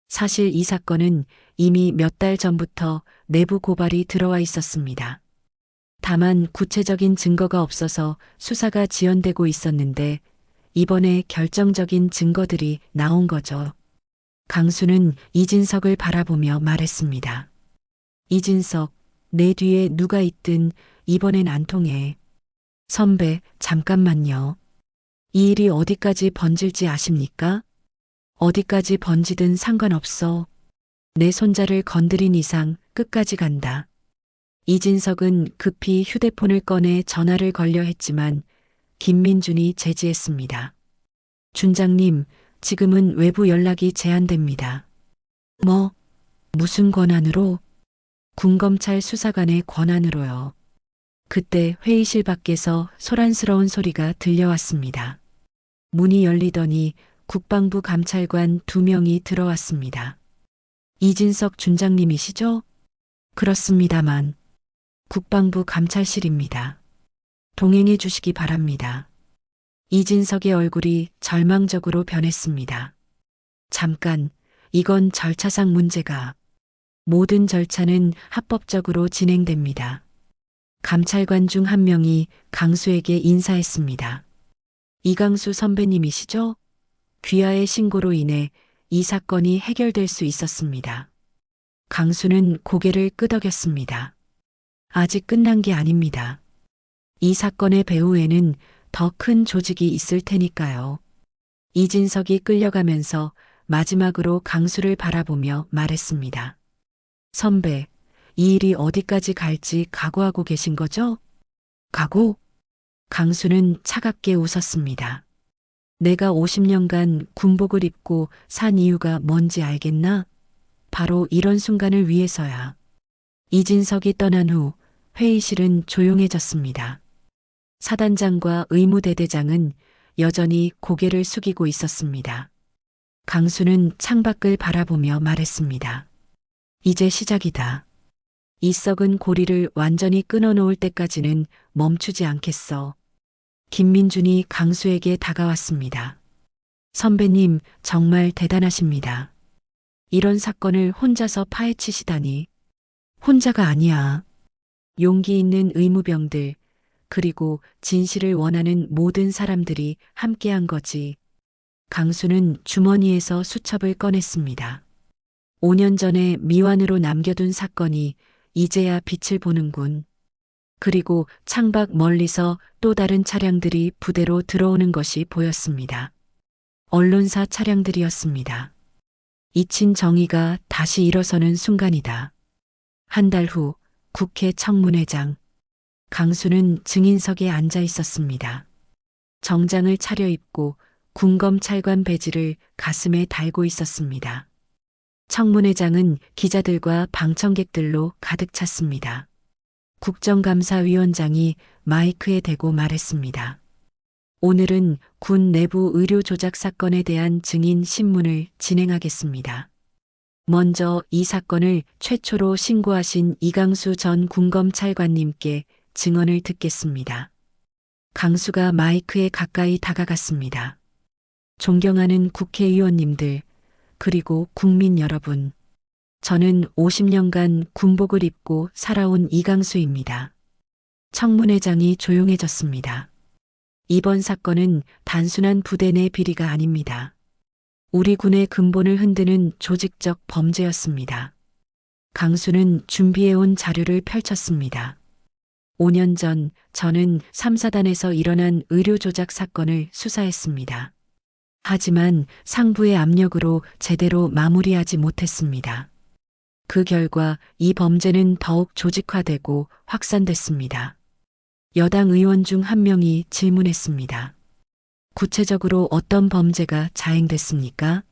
사실 이 사건은 이미 몇 달 전부터 내부 고발이 들어와 있었습니다. 다만 구체적인 증거가 없어서 수사가 지연되고 있었는데 이번에 결정적인 증거들이 나온 거죠. 강수는 이진석을 바라보며 말했습니다. 이진석, 내 뒤에 누가 있든 이번엔 안 통해. 선배, 잠깐만요. 이 일이 어디까지 번질지 아십니까? 어디까지 번지든 상관없어. 내 손자를 건드린 이상 끝까지 간다. 이진석은 급히 휴대폰을 꺼내 전화를 걸려 했지만 김민준이 제지했습니다. 준장님, 지금은 외부 연락이 제한됩니다. 뭐? 무슨 권한으로? 군검찰 수사관의 권한으로요. 그때 회의실 밖에서 소란스러운 소리가 들려왔습니다. 문이 열리더니 국방부 감찰관 2명이 들어왔습니다. 이진석 준장님이시죠? 그렇습니다만. 국방부 감찰실입니다. 동행해 주시기 바랍니다. 이진석의 얼굴이 절망적으로 변했습니다. 잠깐, 이건 절차상 문제가. 모든 절차는 합법적으로 진행됩니다. 감찰관 중 한 명이 강수에게 인사했습니다. 이강수 선배님이시죠? 귀하의 신고로 인해 이 사건이 해결될 수 있었습니다. 강수는 고개를 끄덕였습니다. 아직 끝난 게 아닙니다. 이 사건의 배후에는 더 큰 조직이 있을 테니까요. 이진석이 끌려가면서 마지막으로 강수를 바라보며 말했습니다. 선배, 이 일이 어디까지 갈지 각오하고 계신 거죠? 각오? 강수는 차갑게 웃었습니다. 내가 50년간 군복을 입고 산 이유가 뭔지 알겠나? 바로 이런 순간을 위해서야. 이진석이 떠난 후 회의실은 조용해졌습니다. 사단장과 의무대대장은 여전히 고개를 숙이고 있었습니다. 강수는 창밖을 바라보며 말했습니다. 이제 시작이다. 이 썩은 고리를 완전히 끊어놓을 때까지는 멈추지 않겠어. 김민준이 강수에게 다가왔습니다. 선배님, 정말 대단하십니다. 이런 사건을 혼자서 파헤치시다니. 혼자가 아니야. 용기 있는 의무병들, 그리고 진실을 원하는 모든 사람들이 함께한 거지. 강수는 주머니에서 수첩을 꺼냈습니다. 5년 전에 미완으로 남겨둔 사건이 이제야 빛을 보는군. 그리고 창밖 멀리서 또 다른 차량들이 부대로 들어오는 것이 보였습니다. 언론사 차량들이었습니다. 잊힌 정의가 다시 일어서는 순간이다. 한 달 후 국회 청문회장. 강수는 증인석에 앉아 있었습니다. 정장을 차려입고 군검찰관 배지를 가슴에 달고 있었습니다. 청문회장은 기자들과 방청객들로 가득 찼습니다. 국정감사위원장이 마이크에 대고 말했습니다. 오늘은 군 내부 의료 조작 사건에 대한 증인 신문을 진행하겠습니다. 먼저 이 사건을 최초로 신고하신 이강수 전 군검찰관님께 증언을 듣겠습니다. 강수가 마이크에 가까이 다가갔습니다. 존경하는 국회의원님들, 그리고 국민 여러분. 저는 50년간 군복을 입고 살아온 이강수입니다. 청문회장이 조용해졌습니다. 이번 사건은 단순한 부대 내 비리가 아닙니다. 우리 군의 근본을 흔드는 조직적 범죄였습니다. 강수는 준비해온 자료를 펼쳤습니다. 5년 전 저는 3사단에서 일어난 의료 조작 사건을 수사했습니다. 하지만 상부의 압력으로 제대로 마무리하지 못했습니다. 그 결과 이 범죄는 더욱 조직화되고 확산됐습니다. 여당 의원 중 한 명이 질문했습니다. 구체적으로 어떤 범죄가 자행됐습니까?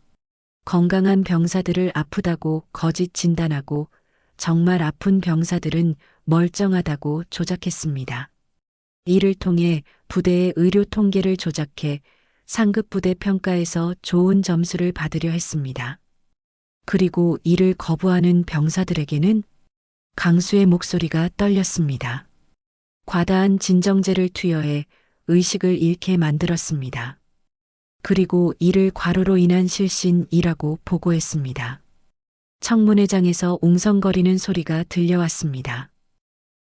건강한 병사들을 아프다고 거짓 진단하고 정말 아픈 병사들은 멀쩡하다고 조작했습니다. 이를 통해 부대의 의료 통계를 조작해 상급 부대 평가에서 좋은 점수를 받으려 했습니다. 그리고 이를 거부하는 병사들에게는 강수의 목소리가 떨렸습니다. 과다한 진정제를 투여해 의식을 잃게 만들었습니다. 그리고 이를 과로로 인한 실신이라고 보고했습니다. 청문회장에서 웅성거리는 소리가 들려왔습니다.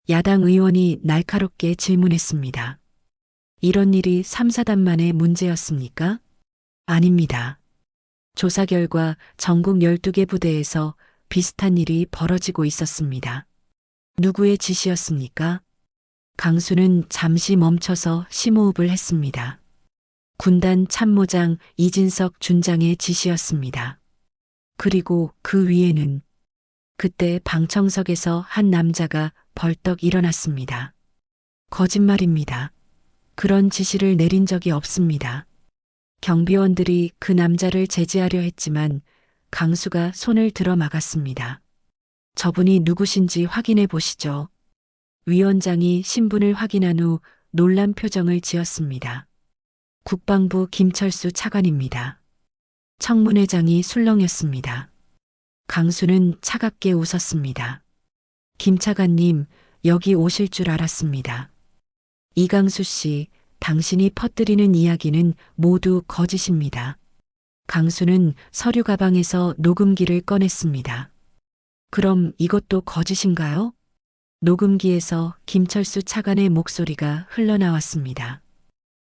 야당 의원이 날카롭게 질문했습니다. 이런 일이 3사단만의 문제였습니까? 아닙니다. 조사 결과 전국 12개 부대에서 비슷한 일이 벌어지고 있었습니다. 누구의 지시였습니까? 강수는 잠시 멈춰서 심호흡을 했습니다. 군단 참모장 이진석 준장의 지시였습니다. 그리고 그 위에는 그때 방청석에서 한 남자가 벌떡 일어났습니다. 거짓말입니다. 그런 지시를 내린 적이 없습니다. 경비원들이 그 남자를 제지하려 했지만 강수가 손을 들어 막았습니다. 저분이 누구신지 확인해 보시죠. 위원장이 신분을 확인한 후 놀란 표정을 지었습니다. 국방부 김철수 차관입니다. 청문회장이 술렁였습니다. 강수는 차갑게 웃었습니다. 김 차관님, 여기 오실 줄 알았습니다. 이강수 씨, 당신이 퍼뜨리는 이야기는 모두 거짓입니다. 강수는 서류 가방에서 녹음기를 꺼냈습니다. 그럼 이것도 거짓인가요? 녹음기에서 김철수 차관의 목소리가 흘러나왔습니다.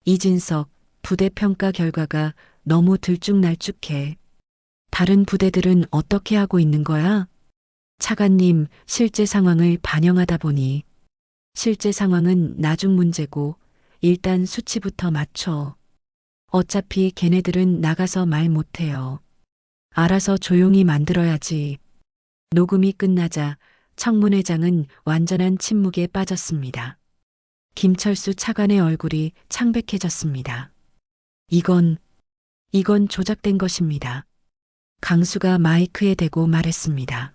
이진석, 부대 평가 결과가 너무 들쭉날쭉해. 다른 부대들은 어떻게 하고 있는 거야? 차관님, 실제 상황을 반영하다 보니. 실제 상황은 나중 문제고 일단 수치부터 맞춰. 어차피 걔네들은 나가서 말 못해요. 알아서 조용히 만들어야지. 녹음이 끝나자 청문회장은 완전한 침묵에 빠졌습니다. 김철수 차관의 얼굴이 창백해졌습니다. 이건 조작된 것입니다. 강수가 마이크에 대고 말했습니다.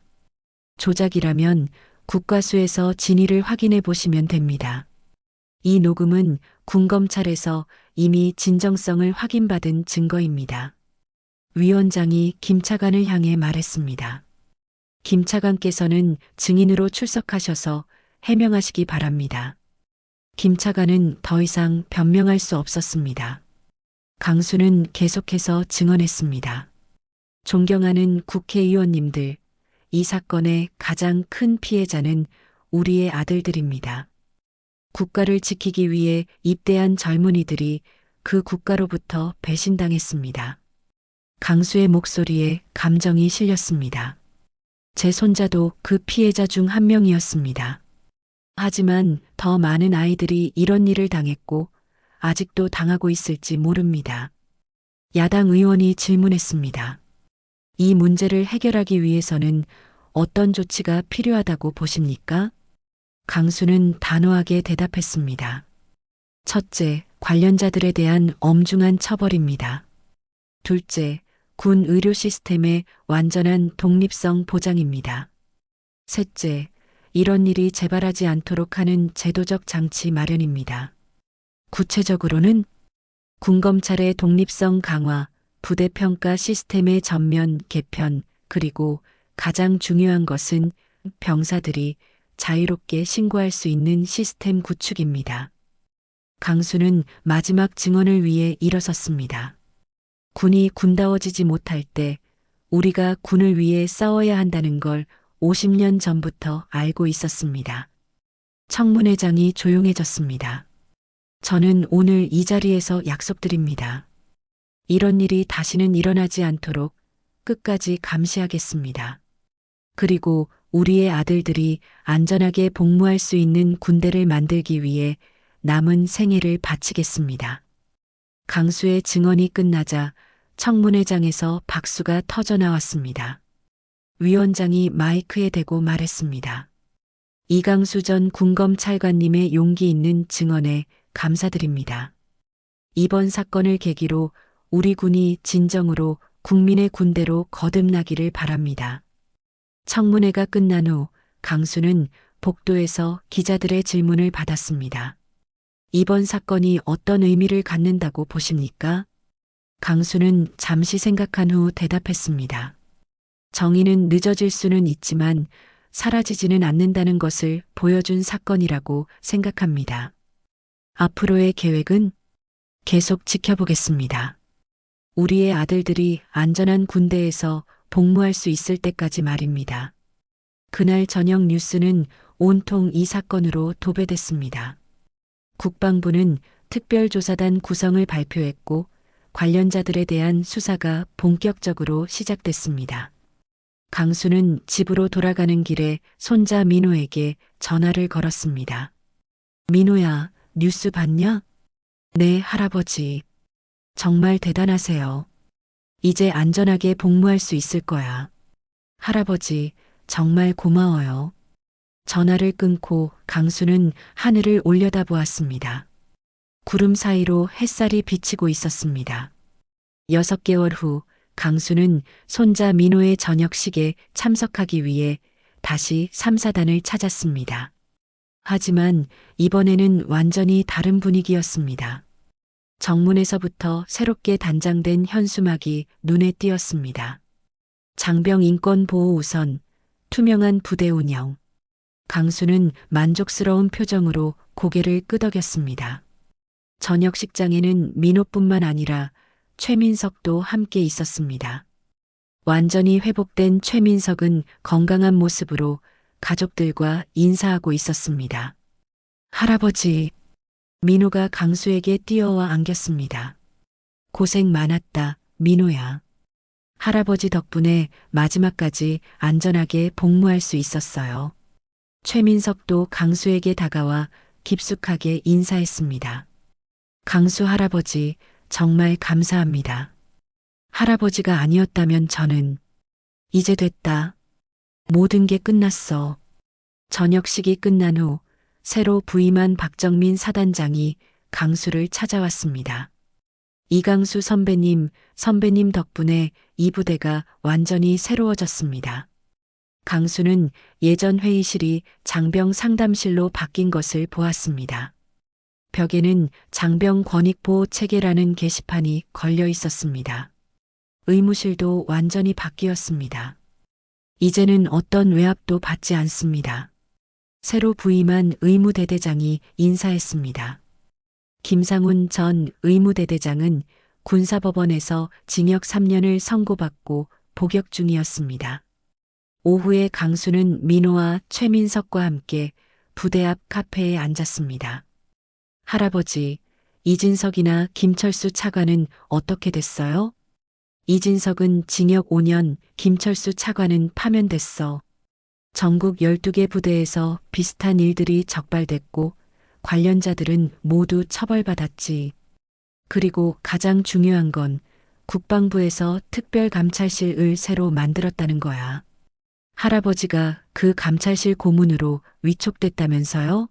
조작이라면 국과수에서 진위를 확인해 보시면 됩니다. 이 녹음은 군검찰에서 이미 진정성을 확인받은 증거입니다. 위원장이 김 차관을 향해 말했습니다. 김 차관께서는 증인으로 출석하셔서 해명하시기 바랍니다. 김 차관은 더 이상 변명할 수 없었습니다. 강수는 계속해서 증언했습니다. 존경하는 국회의원님들, 이 사건의 가장 큰 피해자는 우리의 아들들입니다. 국가를 지키기 위해 입대한 젊은이들이 그 국가로부터 배신당했습니다. 강수의 목소리에 감정이 실렸습니다. 제 손자도 그 피해자 중 한 명이었습니다. 하지만 더 많은 아이들이 이런 일을 당했고 아직도 당하고 있을지 모릅니다. 야당 의원이 질문했습니다. 이 문제를 해결하기 위해서는 어떤 조치가 필요하다고 보십니까? 강수는 단호하게 대답했습니다. 첫째, 관련자들에 대한 엄중한 처벌입니다. 둘째, 군 의료 시스템의 완전한 독립성 보장입니다. 셋째, 이런 일이 재발하지 않도록 하는 제도적 장치 마련입니다. 구체적으로는 군검찰의 독립성 강화, 부대 평가 시스템의 전면 개편, 그리고 가장 중요한 것은 병사들이 자유롭게 신고할 수 있는 시스템 구축입니다. 강수는 마지막 증언을 위해 일어섰습니다. 군이 군다워지지 못할 때 우리가 군을 위해 싸워야 한다는 걸 50년 전부터 알고 있었습니다. 청문회장이 조용해졌습니다. 저는 오늘 이 자리에서 약속드립니다. 이런 일이 다시는 일어나지 않도록 끝까지 감시하겠습니다. 그리고 우리의 아들들이 안전하게 복무할 수 있는 군대를 만들기 위해 남은 생애를 바치겠습니다. 강수의 증언이 끝나자 청문회장에서 박수가 터져 나왔습니다. 위원장이 마이크에 대고 말했습니다. 이강수 전 군검찰관님의 용기 있는 증언에 감사드립니다. 이번 사건을 계기로 우리 군이 진정으로 국민의 군대로 거듭나기를 바랍니다. 청문회가 끝난 후 강수는 복도에서 기자들의 질문을 받았습니다. 이번 사건이 어떤 의미를 갖는다고 보십니까? 강수는 잠시 생각한 후 대답했습니다. 정의는 늦어질 수는 있지만 사라지지는 않는다는 것을 보여준 사건이라고 생각합니다. 앞으로의 계획은 계속 지켜보겠습니다. 우리의 아들들이 안전한 군대에서 복무할 수 있을 때까지 말입니다. 그날 저녁 뉴스는 온통 이 사건으로 도배됐습니다. 국방부는 특별조사단 구성을 발표했고 관련자들에 대한 수사가 본격적으로 시작됐습니다. 강수는 집으로 돌아가는 길에 손자 민호에게 전화를 걸었습니다. 민호야, 뉴스 봤냐? 네, 할아버지. 정말 대단하세요. 이제 안전하게 복무할 수 있을 거야. 할아버지, 정말 고마워요. 전화를 끊고 강수는 하늘을 올려다보았습니다. 구름 사이로 햇살이 비치고 있었습니다. 6개월 후 강수는 손자 민호의 저녁식에 참석하기 위해 다시 3사단을 찾았습니다. 하지만 이번에는 완전히 다른 분위기였습니다. 정문에서부터 새롭게 단장된 현수막이 눈에 띄었습니다. 장병 인권 보호 우선, 투명한 부대 운영. 강수는 만족스러운 표정으로 고개를 끄덕였습니다. 저녁식장에는 민호뿐만 아니라 최민석도 함께 있었습니다. 완전히 회복된 최민석은 건강한 모습으로 가족들과 인사하고 있었습니다. 할아버지, 민호가 강수에게 뛰어와 안겼습니다. 고생 많았다, 민호야. 할아버지 덕분에 마지막까지 안전하게 복무할 수 있었어요. 최민석도 강수에게 다가와 깊숙하게 인사했습니다. 강수 할아버지, 정말 감사합니다. 할아버지가 아니었다면 저는 이제 됐다. 모든 게 끝났어. 저녁식이 끝난 후 새로 부임한 박정민 사단장이 강수를 찾아왔습니다. 이강수 선배님 덕분에 이 부대가 완전히 새로워졌습니다. 강수는 예전 회의실이 장병 상담실로 바뀐 것을 보았습니다. 벽에는 장병 권익보호 체계라는 게시판이 걸려 있었습니다. 의무실도 완전히 바뀌었습니다. 이제는 어떤 외압도 받지 않습니다. 새로 부임한 의무대대장이 인사했습니다. 김상훈 전 의무대대장은 군사법원에서 징역 3년을 선고받고 복역 중이었습니다. 오후에 강수는 민호와 최민석과 함께 부대 앞 카페에 앉았습니다. 할아버지, 이진석이나 김철수 차관은 어떻게 됐어요? 이진석은 징역 5년, 김철수 차관은 파면됐어. 전국 12개 부대에서 비슷한 일들이 적발됐고 관련자들은 모두 처벌받았지. 그리고 가장 중요한 건 국방부에서 특별감찰실을 새로 만들었다는 거야. 할아버지가 그 감찰실 고문으로 위촉됐다면서요?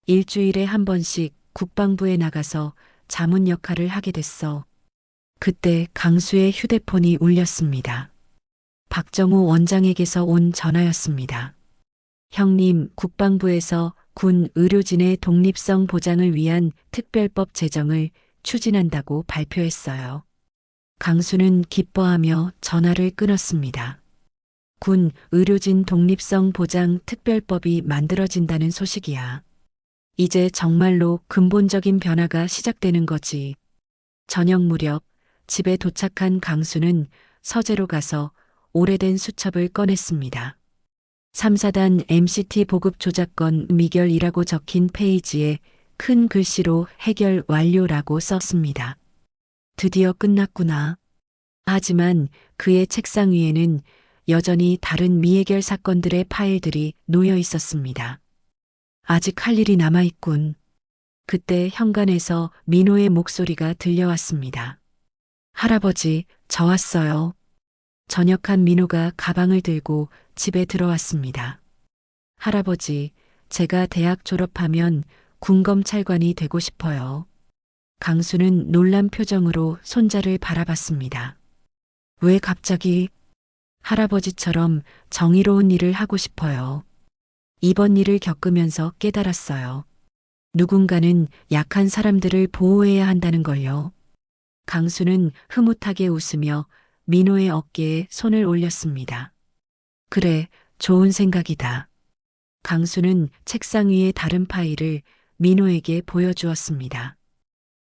일주일에 한 번씩 국방부에 나가서 자문 역할을 하게 됐어. 그때 강수의 휴대폰이 울렸습니다. 박정우 원장에게서 온 전화였습니다. 형님, 국방부에서 군 의료진의 독립성 보장을 위한 특별법 제정을 추진한다고 발표했어요. 강수는 기뻐하며 전화를 끊었습니다. 군 의료진 독립성 보장 특별법이 만들어진다는 소식이야. 이제 정말로 근본적인 변화가 시작되는 거지. 저녁 무렵 집에 도착한 강수는 서재로 가서 오래된 수첩을 꺼냈습니다. 3사단 MCT 보급 조작건 미결이라고 적힌 페이지에 큰 글씨로 해결 완료라고 썼습니다. 드디어 끝났구나. 하지만 그의 책상 위에는 여전히 다른 미해결 사건들의 파일들이 놓여 있었습니다. 아직 할 일이 남아있군. 그때 현관에서 민호의 목소리가 들려왔습니다. 할아버지, 저 왔어요. 전역한 민호가 가방을 들고 집에 들어왔습니다. 할아버지, 제가 대학 졸업하면 군검찰관이 되고 싶어요. 강수는 놀란 표정으로 손자를 바라봤습니다. 왜 갑자기? 할아버지처럼 정의로운 일을 하고 싶어요. 이번 일을 겪으면서 깨달았어요. 누군가는 약한 사람들을 보호해야 한다는 걸요. 강수는 흐뭇하게 웃으며 민호의 어깨에 손을 올렸습니다. 그래, 좋은 생각이다. 강수는 책상 위의 다른 파일을 민호에게 보여주었습니다.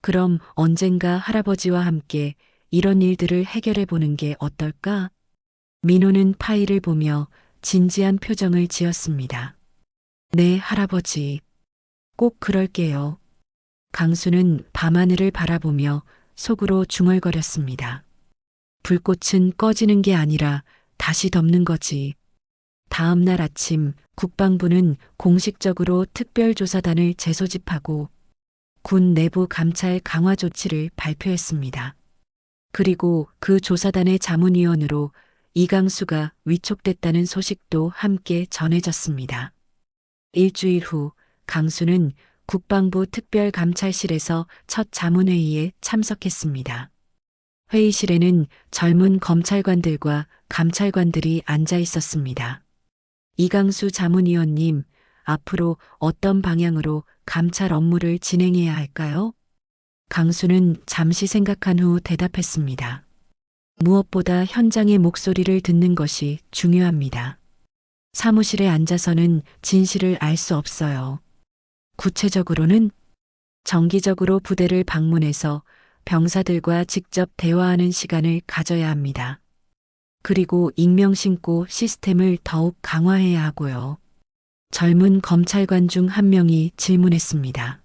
그럼 언젠가 할아버지와 함께 이런 일들을 해결해 보는 게 어떨까? 민호는 파일을 보며 진지한 표정을 지었습니다. 네, 할아버지. 꼭 그럴게요. 강수는 밤하늘을 바라보며 속으로 중얼거렸습니다. 불꽃은 꺼지는 게 아니라 다시 덮는 거지. 다음 날 아침 국방부는 공식적으로 특별조사단을 재소집하고 군 내부 감찰 강화 조치를 발표했습니다. 그리고 그 조사단의 자문위원으로 이강수가 위촉됐다는 소식도 함께 전해졌습니다. 일주일 후 강수는 국방부 특별감찰실에서 첫 자문회의에 참석했습니다. 회의실에는 젊은 검찰관들과 감찰관들이 앉아 있었습니다. 이강수 자문위원님, 앞으로 어떤 방향으로 감찰 업무를 진행해야 할까요? 강수는 잠시 생각한 후 대답했습니다. 무엇보다 현장의 목소리를 듣는 것이 중요합니다. 사무실에 앉아서는 진실을 알 수 없어요. 구체적으로는 정기적으로 부대를 방문해서 병사들과 직접 대화하는 시간을 가져야 합니다. 그리고 익명신고 시스템을 더욱 강화해야 하고요. 젊은 검찰관 중 한 명이 질문했습니다.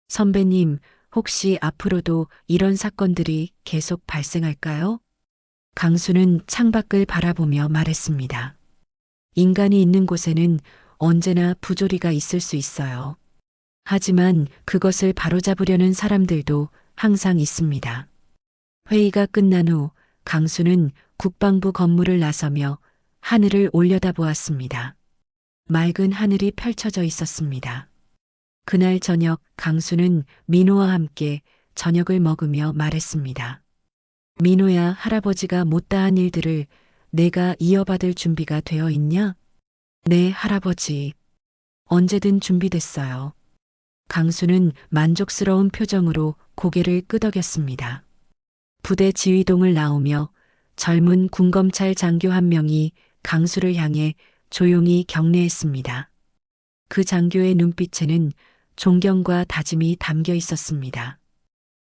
선배님, 혹시 앞으로도 이런 사건들이 계속 발생할까요? 강수는 창밖을 바라보며 말했습니다. 인간이 있는 곳에는 언제나 부조리가 있을 수 있어요. 하지만 그것을 바로잡으려는 사람들도 항상 있습니다. 회의가 끝난 후 강수는 국방부 건물을 나서며 하늘을 올려다보았습니다. 맑은 하늘이 펼쳐져 있었습니다. 그날 저녁 강수는 민호와 함께 저녁을 먹으며 말했습니다. 민호야, 할아버지가 못다한 일들을 내가 이어받을 준비가 되어 있냐? 네, 할아버지. 언제든 준비됐어요. 강수는 만족스러운 표정으로 고개를 끄덕였습니다. 부대 지휘동을 나오며 젊은 군검찰 장교 한 명이 강수를 향해 조용히 경례했습니다. 그 장교의 눈빛에는 존경과 다짐이 담겨 있었습니다.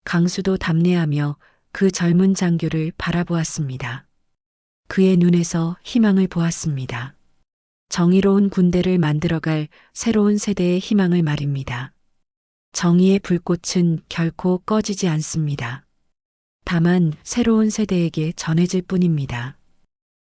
강수도 답례하며 그 젊은 장교를 바라보았습니다. 그의 눈에서 희망을 보았습니다. 정의로운 군대를 만들어갈 새로운 세대의 희망을 말입니다. 정의의 불꽃은 결코 꺼지지 않습니다. 다만 새로운 세대에게 전해질 뿐입니다.